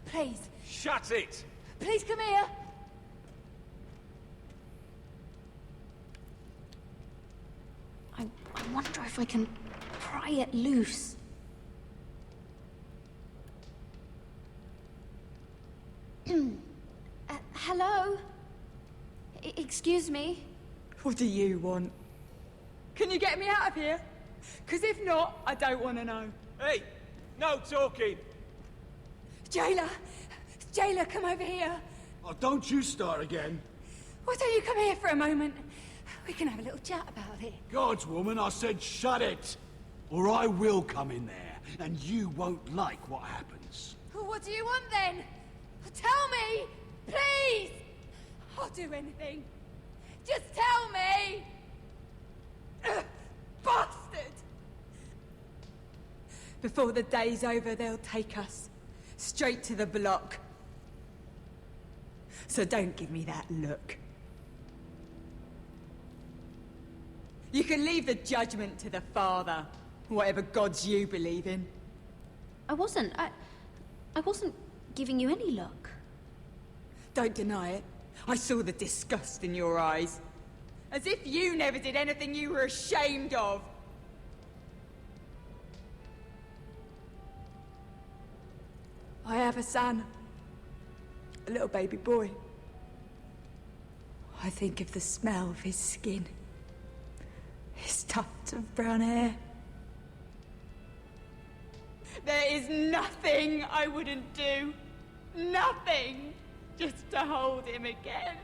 please. Shut it! Please come here. I wonder if I can pry it loose. Hello? Excuse me? What do you want? Can you get me out of here? Because if not, I don't want to know. Hey! No talking! Jailer! Jailer, come over here. Oh, don't you start again. Why don't you come here for a moment? We can have a little chat about it. Gods, woman, I said shut it! Or I will come in there, and you won't like what happens. Well, what do you want then? Tell me! Please! I'll do anything. Just tell me! Bastard! Before the day's over, they'll take us straight to the block. So don't give me that look. You can leave the judgment to the Father, whatever gods you believe in. I wasn't giving you any look. Don't deny it. I saw the disgust in your eyes. As if you never did anything you were ashamed of. I have a son. A little baby boy. I think of the smell of his skin. His tuft of brown hair. There is nothing I wouldn't do. Nothing. Just to hold him again.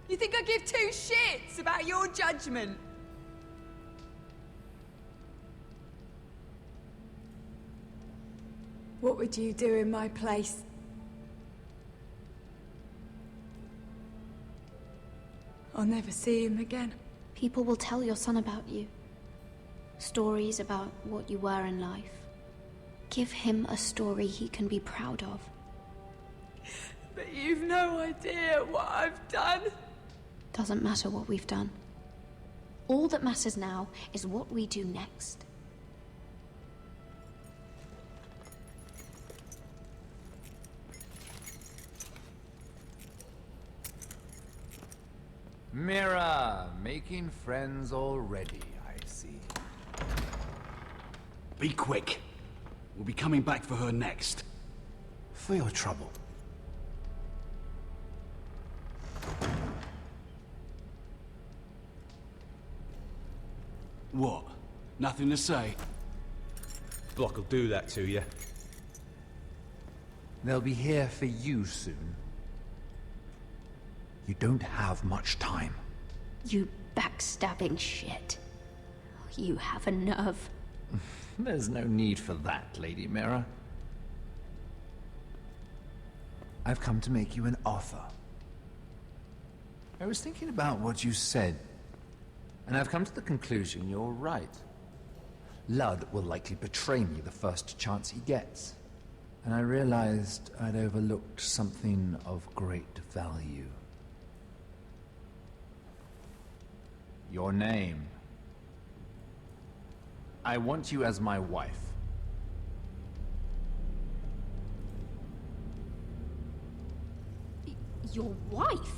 You think I give two shits about your judgment? What would you do in my place? I'll never see him again. People will tell your son about you. Stories about what you were in life. Give him a story he can be proud of. But you've no idea what I've done. Doesn't matter what we've done. All that matters now is what we do next. Mira, making friends already, I see. Be quick. We'll be coming back for her next. For your trouble. What? Nothing to say? Block will do that to you. They'll be here for you soon. You don't have much time. You backstabbing shit. You have a nerve. There's no need for that, Lady Mira. I've come to make you an offer. I was thinking about what you said, and I've come to the conclusion you're right. Ludd will likely betray me the first chance he gets. And I realized I'd overlooked something of great value. Your name. I want you as my wife. Your wife?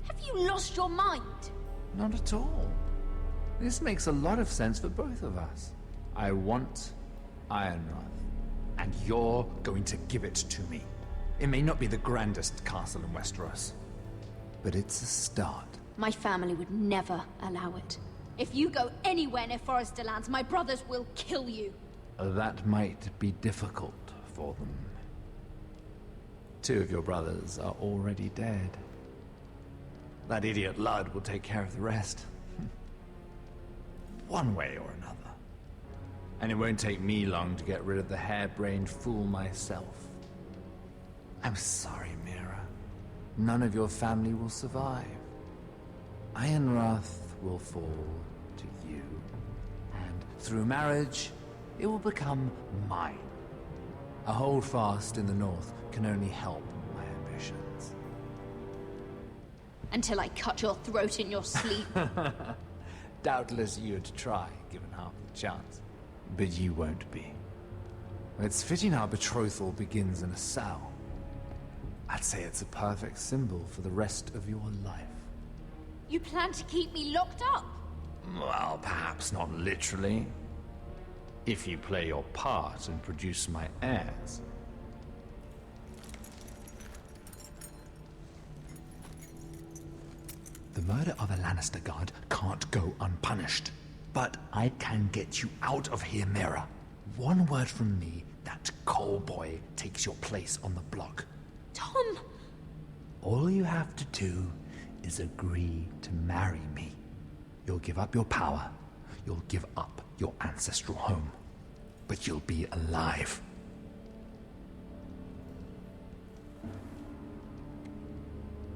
Have you lost your mind? Not at all. This makes a lot of sense for both of us. I want Ironrath, and you're going to give it to me. It may not be the grandest castle in Westeros, but it's a start. My family would never allow it. If you go anywhere near Forrester lands, my brothers will kill you. That might be difficult for them. 2 of your brothers are already dead. That idiot Ludd will take care of the rest. One way or another. And it won't take me long to get rid of the harebrained fool myself. I'm sorry, Mira. None of your family will survive. Ironrath will fall to you. And through marriage, it will become mine. A holdfast in the north can only help my ambitions. Until I cut your throat in your sleep. Doubtless you'd try, given half the chance. But you won't be. It's fitting our betrothal begins in a cell. I'd say it's a perfect symbol for the rest of your life. You plan to keep me locked up? Well, perhaps not literally. If you play your part and produce my heirs. The murder of a Lannister guard can't go unpunished. But I can get you out of here, Mira. One word from me, that coal boy takes your place on the block. Tom! All you have to do is agree to marry me. You'll give up your power. You'll give up your ancestral home. But you'll be alive.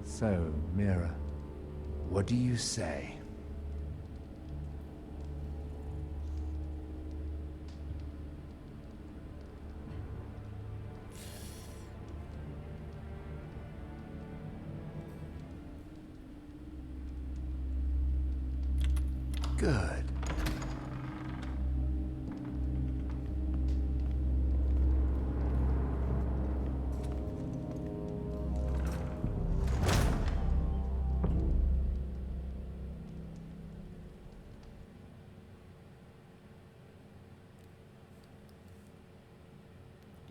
So, Mira, what do you say? Good.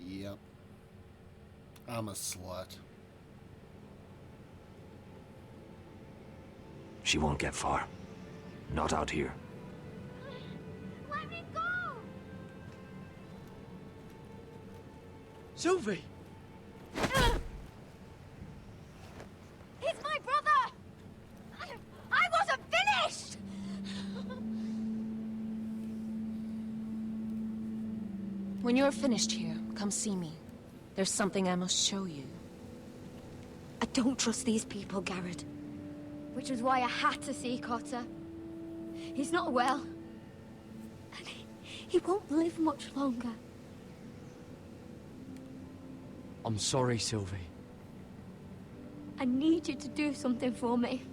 Yep. I'm a slut. She won't get far. Not out here. Let me go! Sylvie! He's my brother! I wasn't finished! When you're finished here, come see me. There's something I must show you. I don't trust these people, Garrett. Which was why I had to see Cotter. He's not well. And he won't live much longer. I'm sorry, Sylvie. I need you to do something for me.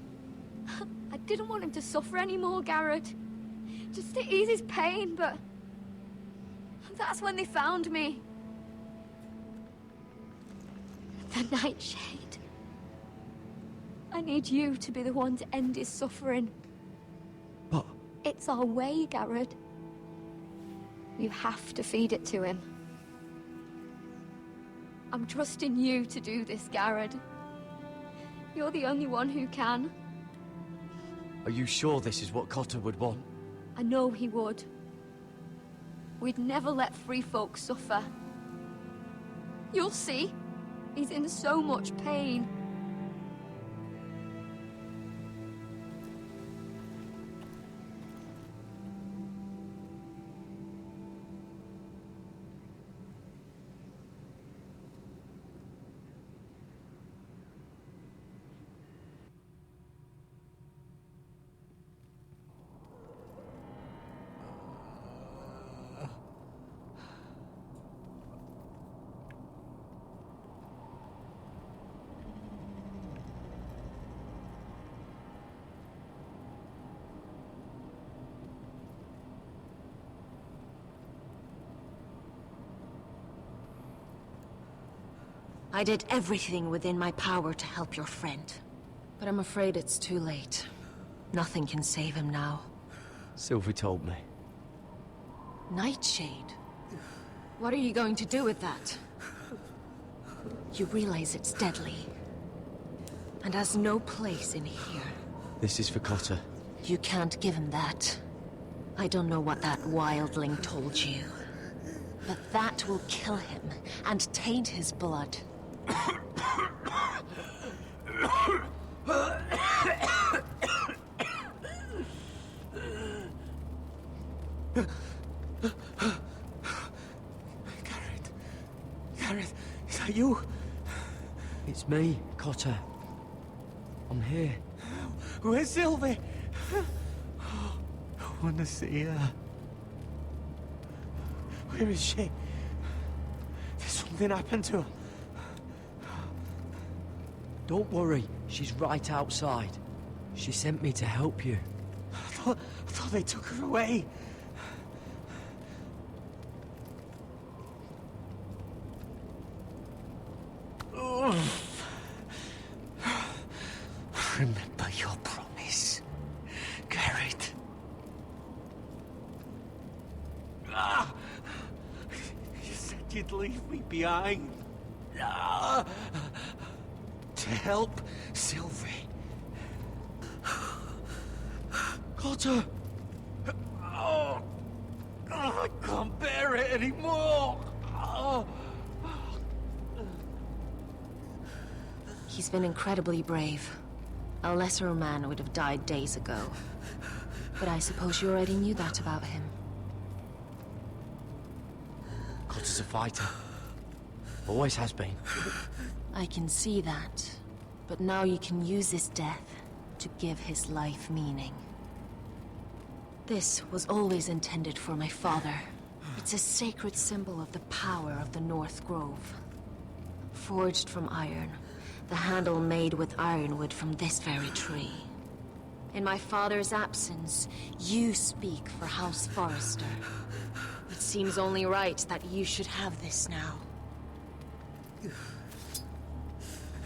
I didn't want him to suffer anymore, Garrett. Just to ease his pain, but... that's when they found me. The Nightshade. I need you to be the one to end his suffering. But... it's our way, Garrett. You have to feed it to him. I'm trusting you to do this, Garrett. You're the only one who can. Are you sure this is what Cotter would want? I know he would. We'd never let free folk suffer. You'll see. He's in so much pain. I did everything within my power to help your friend. But I'm afraid it's too late. Nothing can save him now. Sylvie told me. Nightshade? What are you going to do with that? You realize it's deadly. And has no place in here. This is for Cotter. You can't give him that. I don't know what that wildling told you. But that will kill him and taint his blood. Gareth, is that you? It's me, Cotter. I'm here. Where's Sylvie? I want to see her. Where is she? Did something happen to her? Don't worry, she's right outside. She sent me to help you. I thought they took her away. Remember your promise, Garrett. You said you'd leave me behind. To help Sylvie. Cotter! Oh, I can't bear it anymore! He's been incredibly brave. A lesser man would have died days ago. But I suppose you already knew that about him. Cotter's a fighter. Always has been. I can see that. But now you can use his death to give his life meaning. This was always intended for my father. It's a sacred symbol of the power of the North Grove. Forged from iron, the handle made with ironwood from this very tree. In my father's absence, you speak for House Forrester. It seems only right that you should have this now.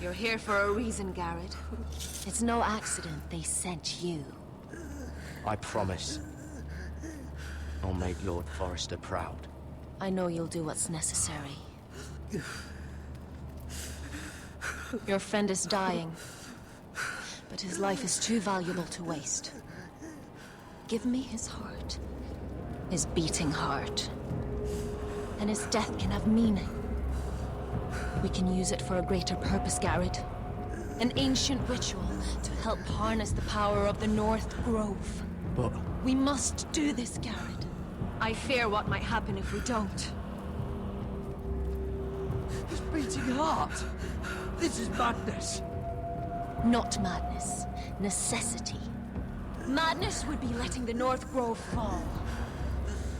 You're here for a reason, Garrett. It's no accident they sent you. I promise. I'll make Lord Forrester proud. I know you'll do what's necessary. Your friend is dying, but his life is too valuable to waste. Give me his heart. His beating heart. And his death can have meaning. We can use it for a greater purpose, Garrett. An ancient ritual to help harness the power of the North Grove. But... We must do this, Garrett. I fear what might happen if we don't. His beating heart! This is madness! Not madness. Necessity. Madness would be letting the North Grove fall.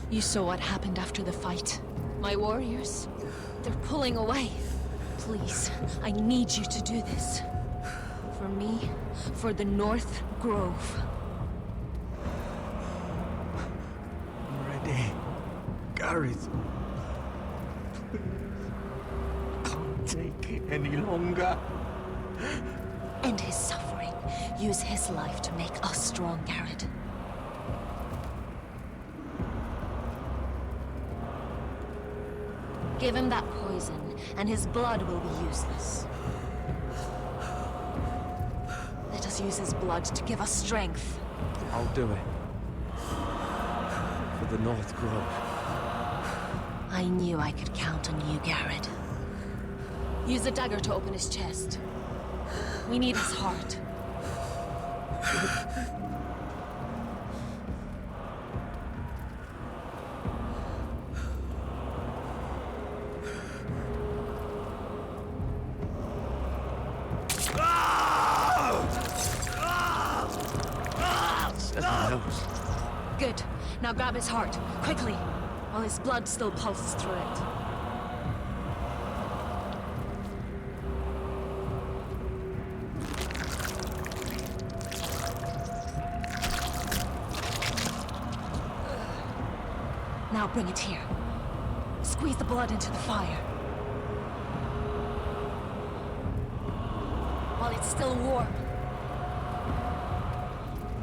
You saw what happened after the fight. My warriors, they're pulling away. Please, I need you to do this. For me, for the North Grove. I'm ready. Gareth. Please. I can't take it any longer. End his suffering. Use his life to make us strong, Garrett. Give him that poison, and his blood will be useless. Let us use his blood to give us strength. I'll do it. For the North Grove. I knew I could count on you, Garrett. Use a dagger to open his chest. We need his heart. Good. Now grab his heart, quickly, while his blood still pulses through it. Now bring it here. Squeeze the blood into the fire. It's still warm.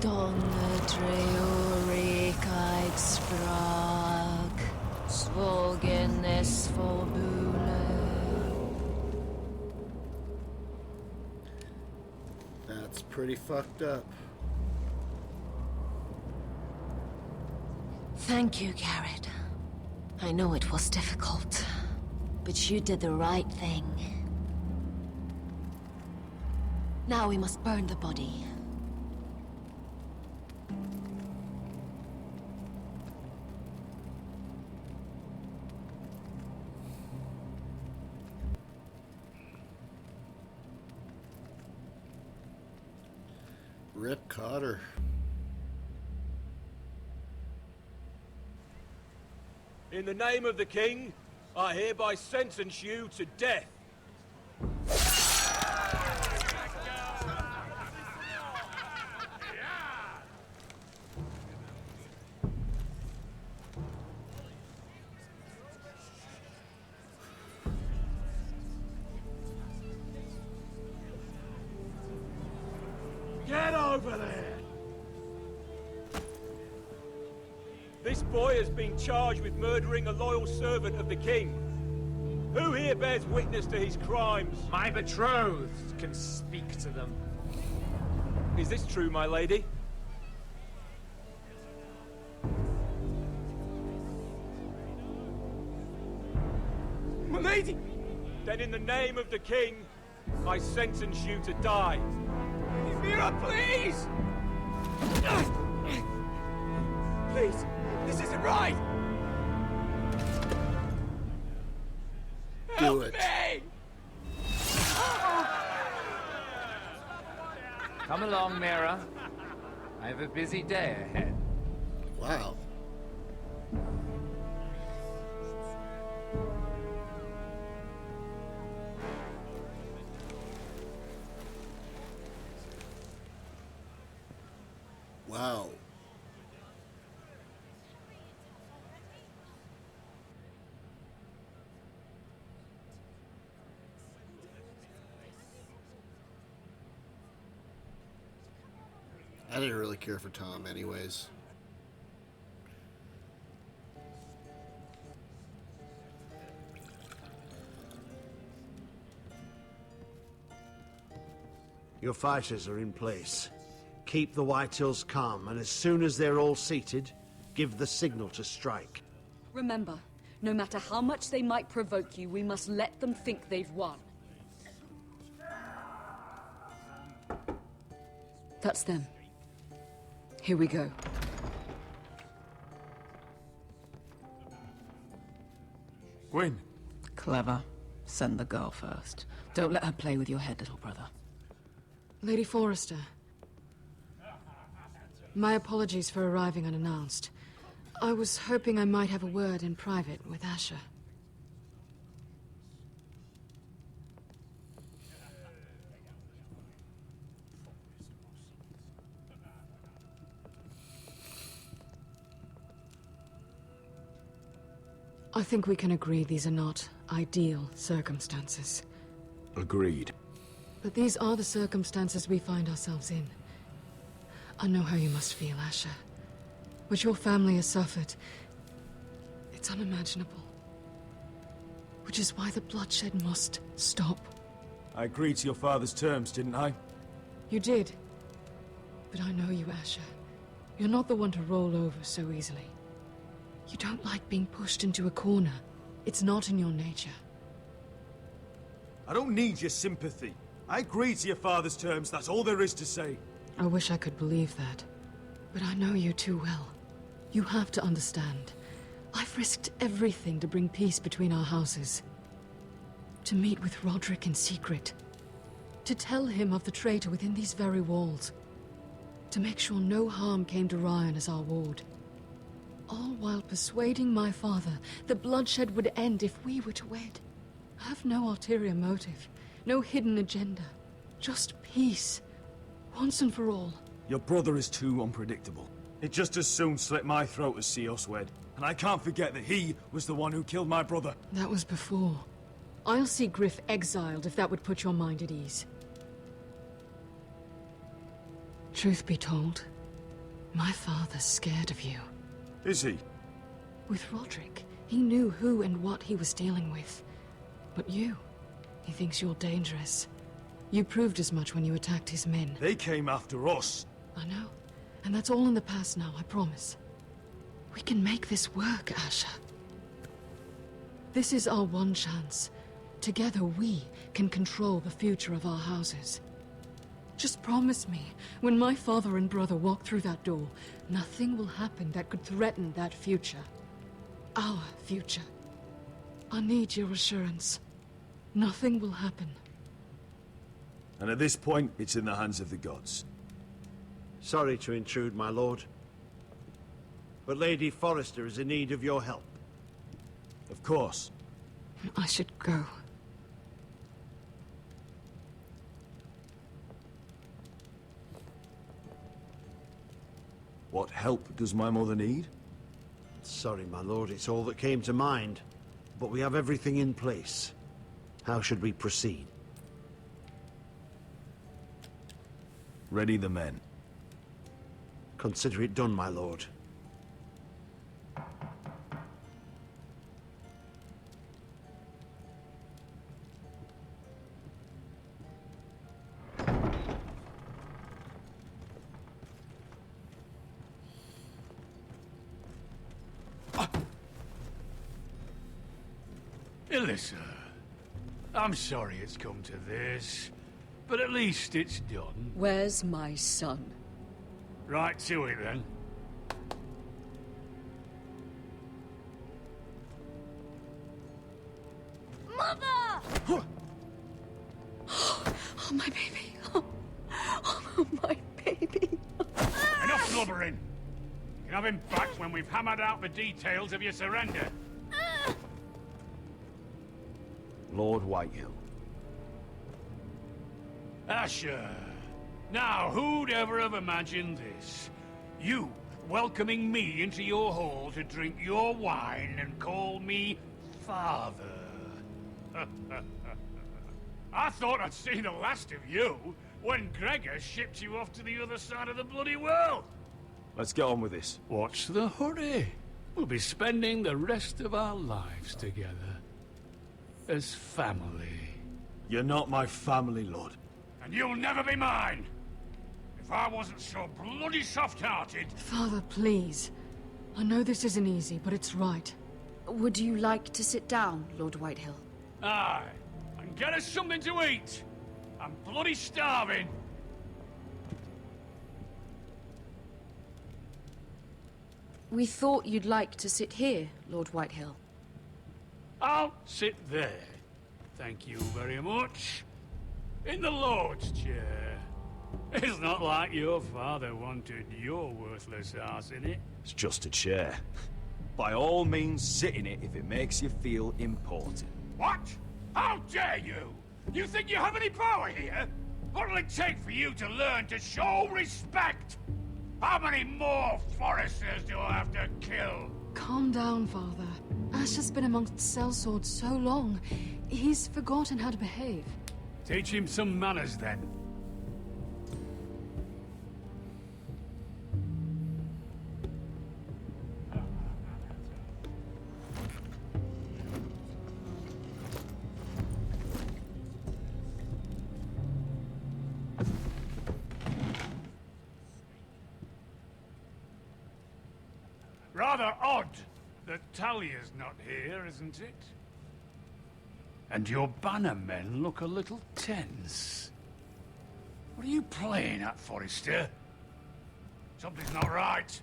Donne dreorikaid sprag, svogen es forbule. That's pretty fucked up. Thank you, Garrett. I know it was difficult, but you did the right thing. Now we must burn the body. Rip Cotter. In the name of the king, I hereby sentence you to death. Get over there! This boy has been charged with murdering a loyal servant of the king. Who here bears witness to his crimes? My betrothed can speak to them. Is this true, my lady? My lady! Then in the name of the king, I sentence you to die. Mira, please! Please, this isn't right! Do it. Me! Come along, Mira. I have a busy day ahead. Wow. Wow. I didn't really care for Tom anyways. Your fighters are in place. Keep the Whitehills calm, and as soon as they're all seated, give the signal to strike. Remember, no matter how much they might provoke you, we must let them think they've won. That's them. Here we go. Gwyn. Clever. Send the girl first. Don't let her play with your head, little brother. Lady Forrester. My apologies for arriving unannounced. I was hoping I might have a word in private with Asher. I think we can agree these are not ideal circumstances. Agreed. But these are the circumstances we find ourselves in. I know how you must feel, Asher. What your family has suffered, it's unimaginable. Which is why the bloodshed must stop. I agreed to your father's terms, didn't I? You did. But I know you, Asher. You're not the one to roll over so easily. You don't like being pushed into a corner. It's not in your nature. I don't need your sympathy. I agreed to your father's terms, that's all there is to say. I wish I could believe that. But I know you too well. You have to understand. I've risked everything to bring peace between our houses. To meet with Roderick in secret. To tell him of the traitor within these very walls. To make sure no harm came to Ryan as our ward. All while persuading my father that bloodshed would end if we were to wed. I have no ulterior motive, no hidden agenda. Just peace, once and for all. Your brother is too unpredictable. He'd just as soon slit my throat as see us wed. And I can't forget that he was the one who killed my brother. That was before. I'll see Griff exiled if that would put your mind at ease. Truth be told, my father's scared of you. Is he? With Roderick, he knew who and what he was dealing with. But you, he thinks you're dangerous. You proved as much when you attacked his men. They came after us. I know. And that's all in the past now, I promise. We can make this work, Asher. This is our one chance. Together we can control the future of our houses. Just promise me, when my father and brother walk through that door, nothing will happen that could threaten that future. Our future. I need your assurance. Nothing will happen. And at this point, it's in the hands of the gods. Sorry to intrude, my lord. But Lady Forrester is in need of your help. Of course. I should go. What help does my mother need? Sorry, my lord, it's all that came to mind. But we have everything in place. How should we proceed? Ready the men. Consider it done, my lord. Alyssa, I'm sorry it's come to this, but at least it's done. Where's my son? Right to it, then. Mother! Oh, my baby. Oh, my baby. Enough blubbering! You can have him back when we've hammered out the details of your surrender. Lord Whitehill. Asher. Now, who'd ever have imagined this? You welcoming me into your hall to drink your wine and call me father. I thought I'd seen the last of you when Gregor shipped you off to the other side of the bloody world. Let's get on with this. What's the hurry? We'll be spending the rest of our lives together. As family. You're not my family, Lord. And you'll never be mine! If I wasn't so bloody soft-hearted... Father, please. I know this isn't easy, but it's right. Would you like to sit down, Lord Whitehill? Aye, and get us something to eat. I'm bloody starving. We thought you'd like to sit here, Lord Whitehill. I'll sit there. Thank you very much. In the Lord's chair. It's not like your father wanted your worthless ass in it. It's just a chair. By all means, sit in it if it makes you feel important. What? How dare you? You think you have any power here? What'll it take for you to learn to show respect? How many more Foresters do I have to kill? Calm down, Father. Ash has been amongst sellswords so long. He's forgotten how to behave. Teach him some manners, then. Rather odd that Talia's not here, isn't it? And your banner men look a little tense. What are you playing at, Forrester? Something's not right.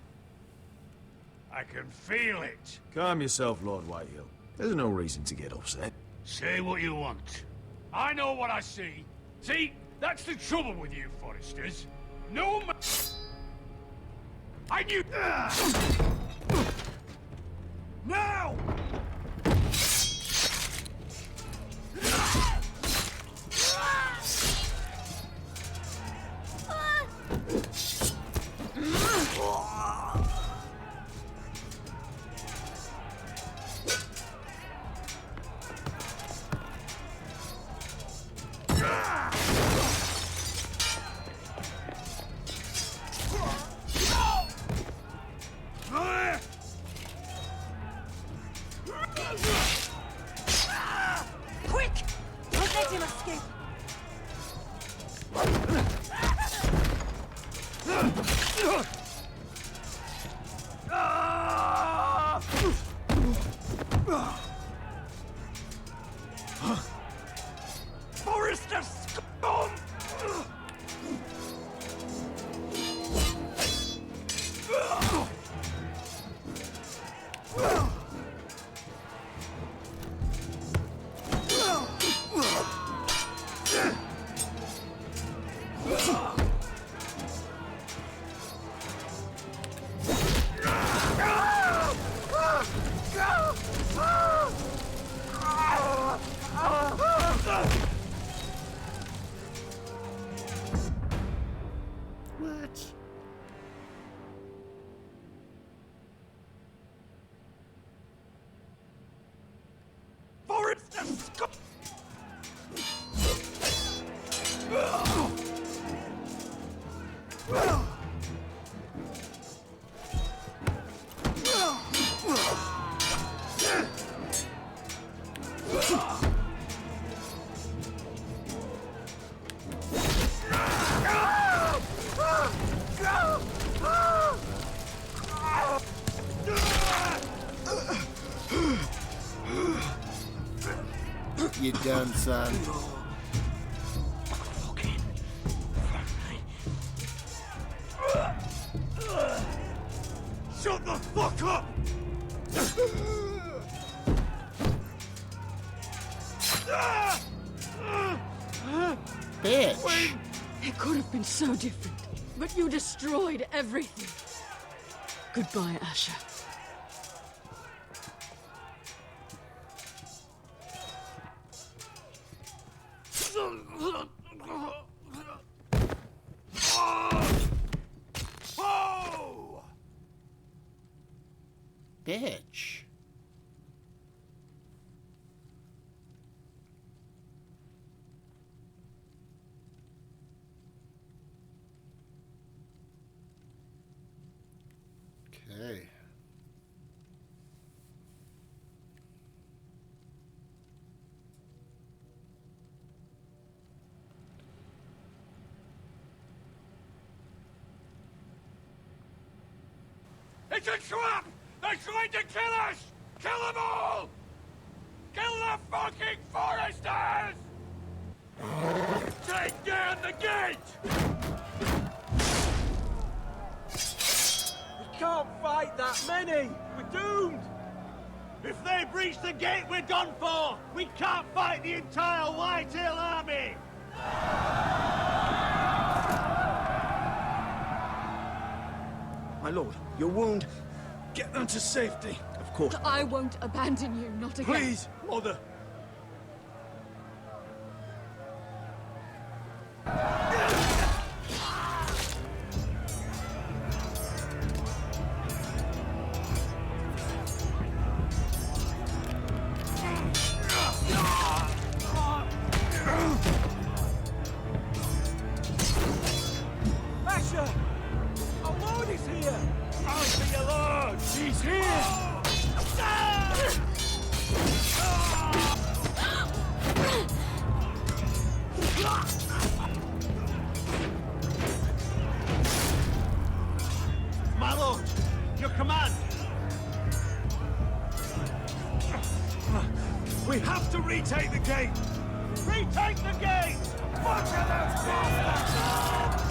I can feel it. Calm yourself, Lord Whitehill. There's no reason to get upset. Say what you want. I know what I see. See, that's the trouble with you, Forresters. No ma- I knew- Now! the scum! What? Forest the scum! You done, son? Shut the fuck up! Bitch! It could have been so different, but you destroyed everything. Goodbye, Asher. Bitch. Okay. It's a trap! They're trying to kill us! Kill them all! Kill the fucking foresters! Take down the gate! We can't fight that many! We're doomed! If they breach the gate, we're done for! We can't fight the entire Whitetail army! My lord, your wound. Get them to safety. Of course. I won't abandon you, not again. Please, Mother. Asher! Our lord is here! I'll be your lord! He's here! My lord, your command! We have to retake the gate! Retake the gate! Butcher those bastards!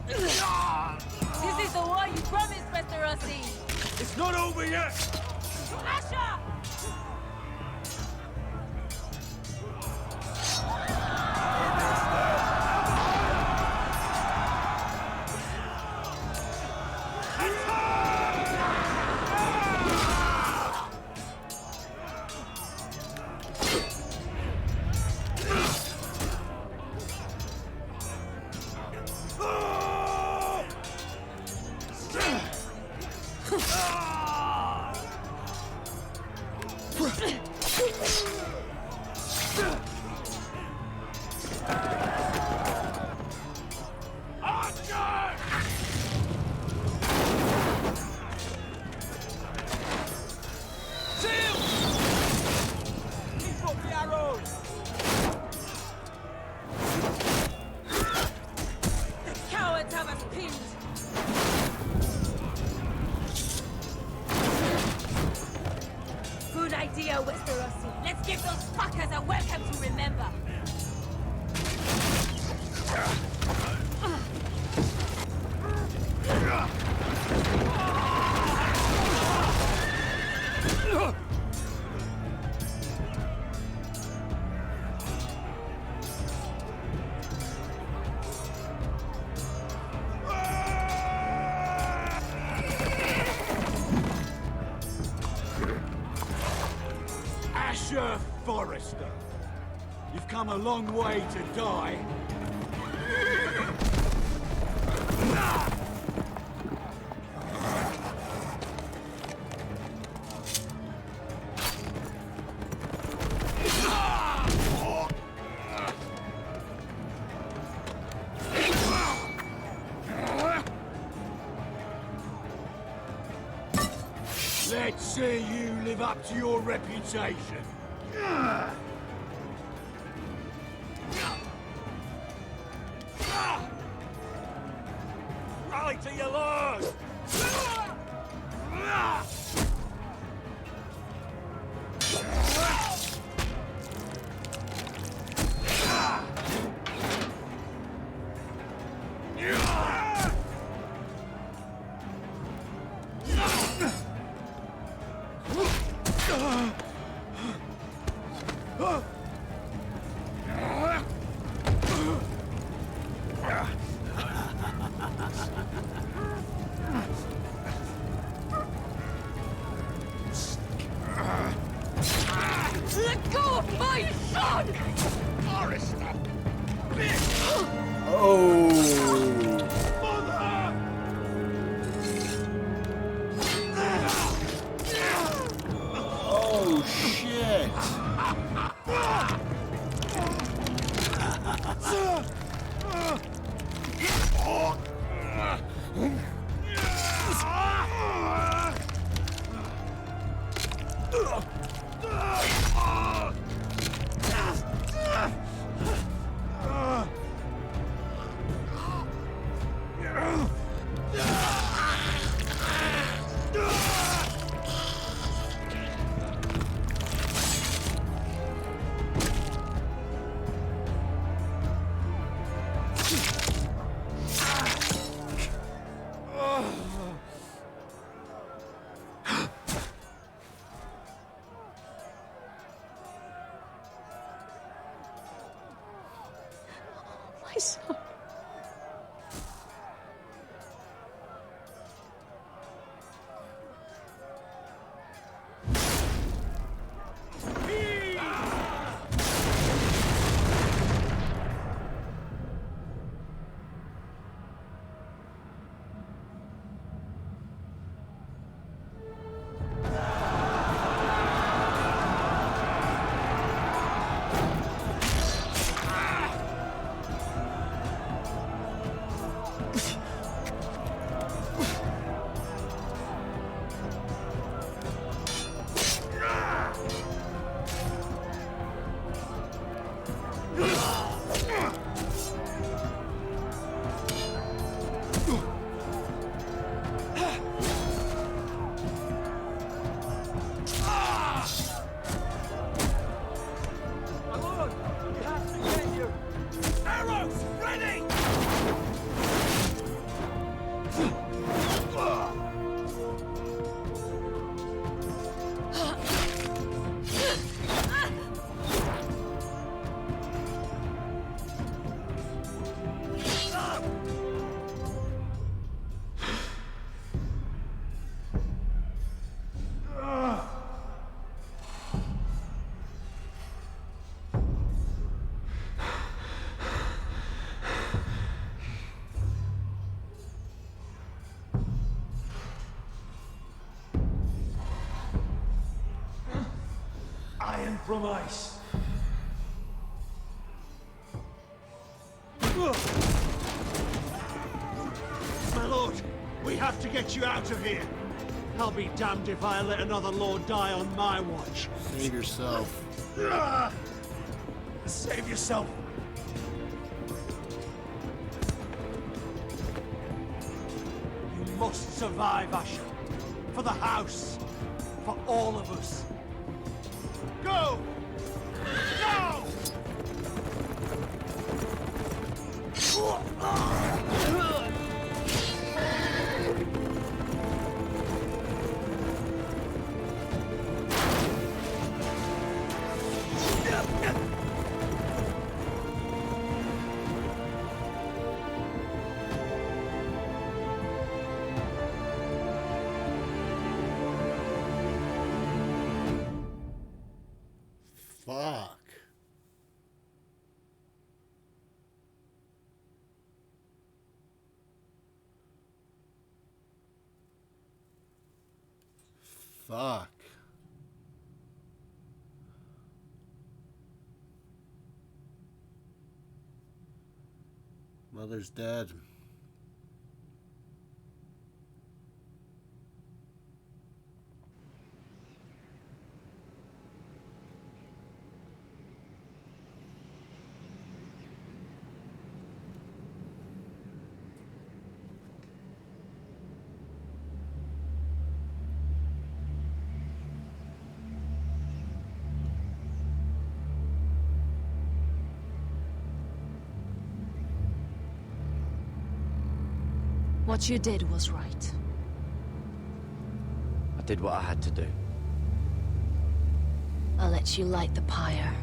This is the war you promised, Mr. Rossi! It's not over yet! Asher! idea, Westerosi. Let's give those fuckers a welcome to remember. Asher Forrester, you've come a long way to die. Let's see you live up to your reputation. Rally to your lord! Let go of my son! Forrester! Oh. Oh, shit. My son. Iron from ice. My lord, we have to get you out of here. I'll be damned if I let another lord die on my watch. Save yourself. Save yourself. You must survive, Asher. For the house. For all of us. Go! Now! Fuck. Fuck. Mother's dead. What you did was right. I did what I had to do. I'll let you light the pyre.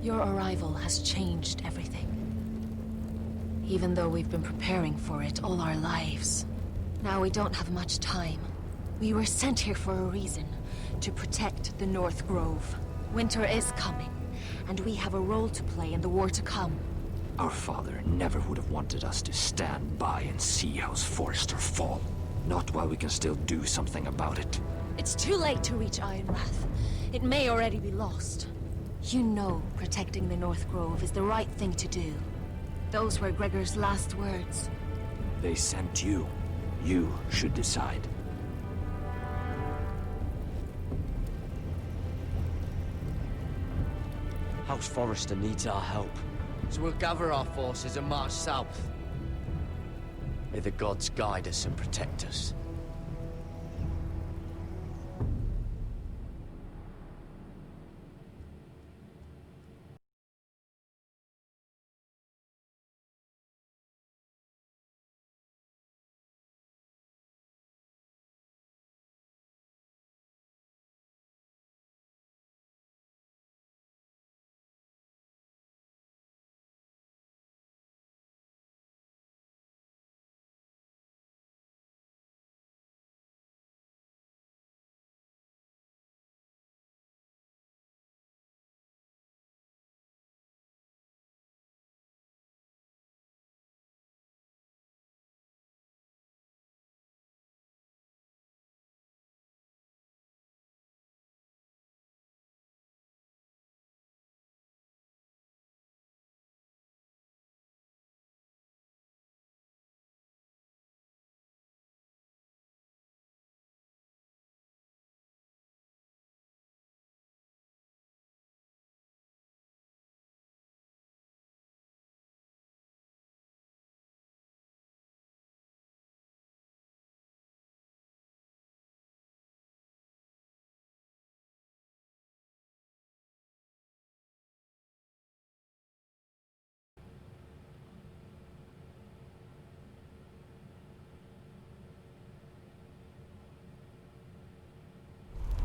Your arrival has changed everything. Even though we've been preparing for it all our lives. Now we don't have much time. We were sent here for a reason. To protect the North Grove. Winter is coming, and we have a role to play in the war to come. Our father never would have wanted us to stand by and see House Forrester fall. Not while we can still do something about it. It's too late to reach Ironrath. It may already be lost. You know protecting the North Grove is the right thing to do. Those were Gregor's last words. They sent you. You should decide. House Forrester needs our help, so we'll gather our forces and march south. May the gods guide us and protect us.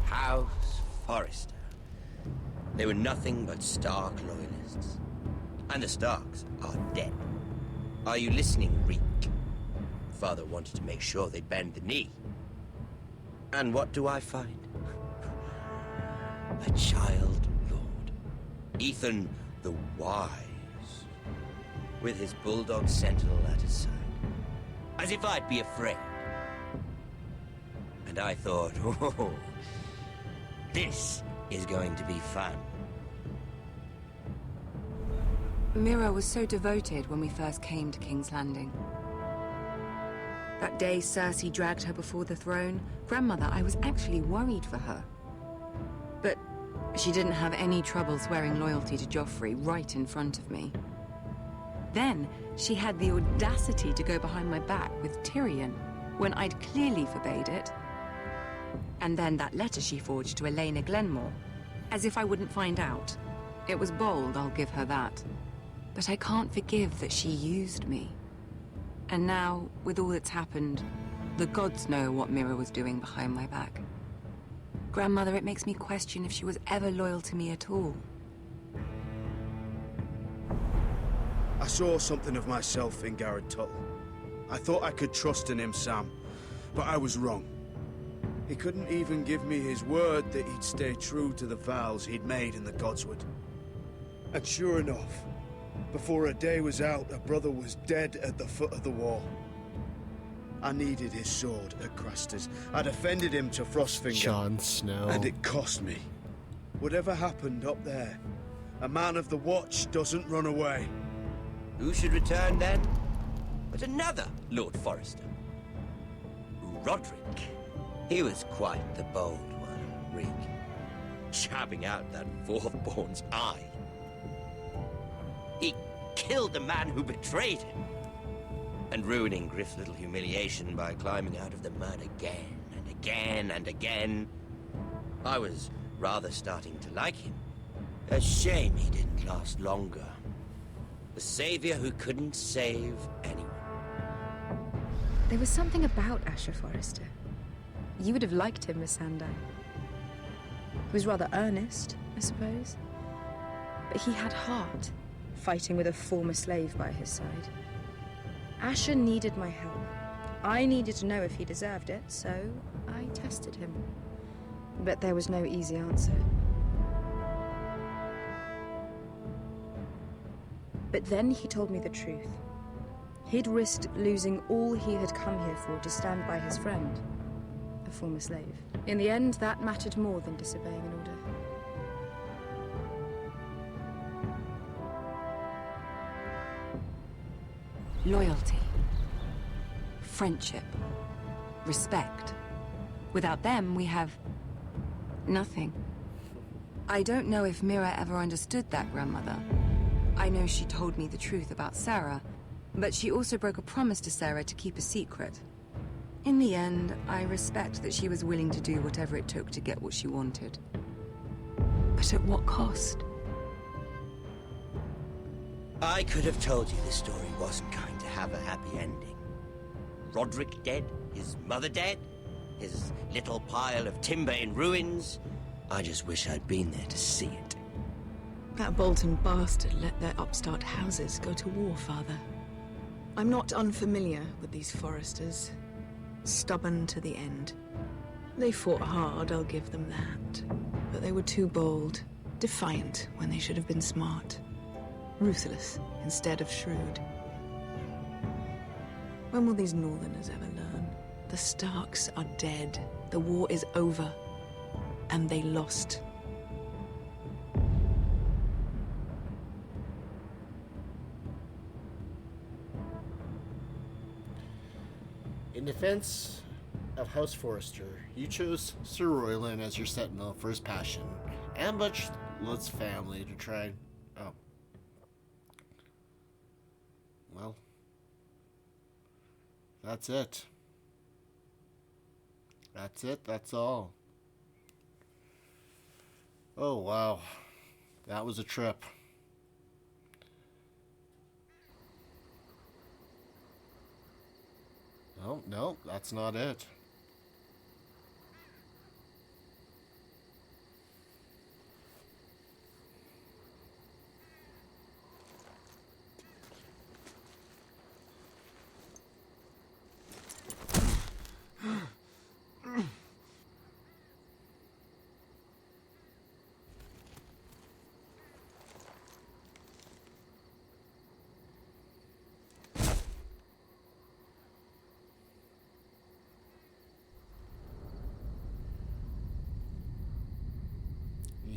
House Forrester. They were nothing but Stark loyalists. And the Starks are dead. Are you listening, Reek? Father wanted to make sure they'd bend the knee. And what do I find? A child lord. Ethan the Wise. With his bulldog sentinel at his side. as if I'd be afraid. And I thought, oh, this is going to be fun. Mira was so devoted when we first came to King's Landing. That day Cersei dragged her before the throne, Grandmother, I was actually worried for her. But she didn't have any trouble swearing loyalty to Joffrey right in front of me. Then, she had the audacity to go behind my back with Tyrion, when I'd clearly forbade it. And then that letter she forged to Elena Glenmore, as if I wouldn't find out. It was bold, I'll give her that. But I can't forgive that she used me. And now, with all that's happened, the gods know what Mira was doing behind my back. Grandmother, it makes me question if she was ever loyal to me at all. I saw something of myself in Garrett Tuttle. I thought I could trust in him, Sam, but I was wrong. He couldn't even give me his word that he'd stay true to the vows he'd made in the Godswood. And sure enough, before a day was out, a brother was dead at the foot of the wall. I needed his sword at Craster's. I defended him to Frostfinger. Jon Snow. And it cost me. Whatever happened up there, a man of the Watch doesn't run away. Who should return then? But another Lord Forrester. Roderick. He was quite the bold one, Rick. Jabbing out that fourth-born's eye. He killed the man who betrayed him. And ruining Griff's little humiliation by climbing out of the mud again and again and again. I was rather starting to like him. A shame he didn't last longer. The savior who couldn't save anyone. There was something about Asher Forrester. You would have liked him, Miss Sandai. He was rather earnest, I suppose. But he had heart, fighting with a former slave by his side. Asher needed my help. I needed to know if he deserved it, so I tested him. But there was no easy answer. But then he told me the truth. He'd risked losing all he had come here for to stand by his friend, a former slave. In the end, that mattered more than disobeying an order. Loyalty. Friendship. Respect. Without them, we have nothing. I don't know if Mira ever understood that, Grandmother. I know she told me the truth about Sarah, but she also broke a promise to Sarah to keep a secret. In the end, I respect that she was willing to do whatever it took to get what she wanted. But at what cost? I could have told you this story wasn't going to have a happy ending. Roderick dead, his mother dead, his little pile of timber in ruins. I just wish I'd been there to see it. That Bolton bastard let their upstart houses go to war, Father. I'm not unfamiliar with these Forresters. Stubborn to the end. They fought hard, I'll give them that. But they were too bold, defiant when they should have been smart. Ruthless instead of shrewd. When will these Northerners ever learn? The Starks are dead. The war is over. And they lost. In defense of House Forrester, you chose Sir Royland as your sentinel for his passion, ambushed Lut's family to try. Oh. Well. That's it. That's it, that's all. Oh, wow. That was a trip. Oh, no, that's not it.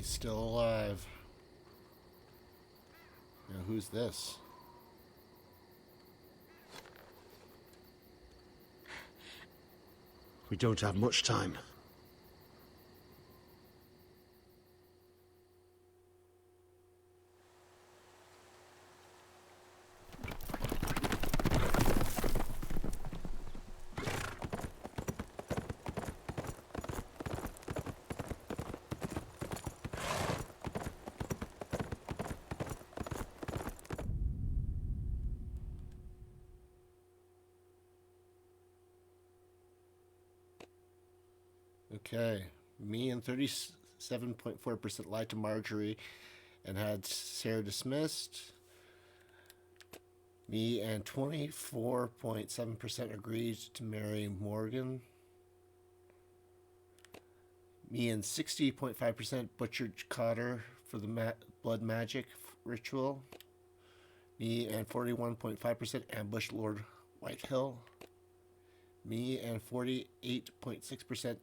He's still alive. Now, who's this? We don't have much time. Okay. Me and 37.4% lied to Marjorie and had Sarah dismissed. Me and 24.7% agreed to marry Morgan. Me and 60.5% butchered Cotter for the blood magic ritual. Me and 41.5% ambushed Lord Whitehill. Me and 48.6%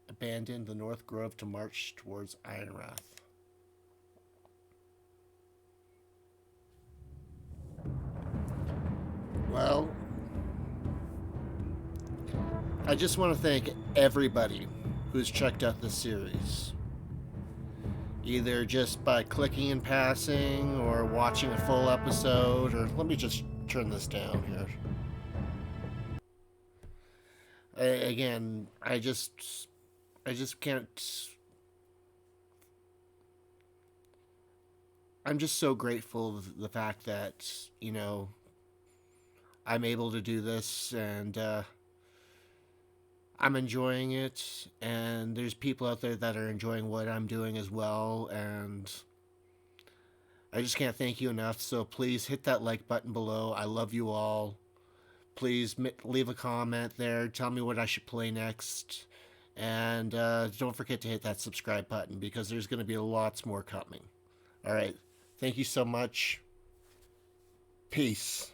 abandoned the North Grove to march towards Ironrath. Well, I just want to thank everybody who's checked out this series. Either just by clicking and passing or watching a full episode, or let me just turn this down here. I just can't. I'm just so grateful of the fact that, you know, I'm able to do this, and I'm enjoying it, and there's people out there that are enjoying what I'm doing as well, and I just can't thank you enough. So please hit that like button below. I love you all. Please leave a comment there. Tell me what I should play next. And don't forget to hit that subscribe button, because there's going to be lots more coming. All right. Thank you so much. Peace.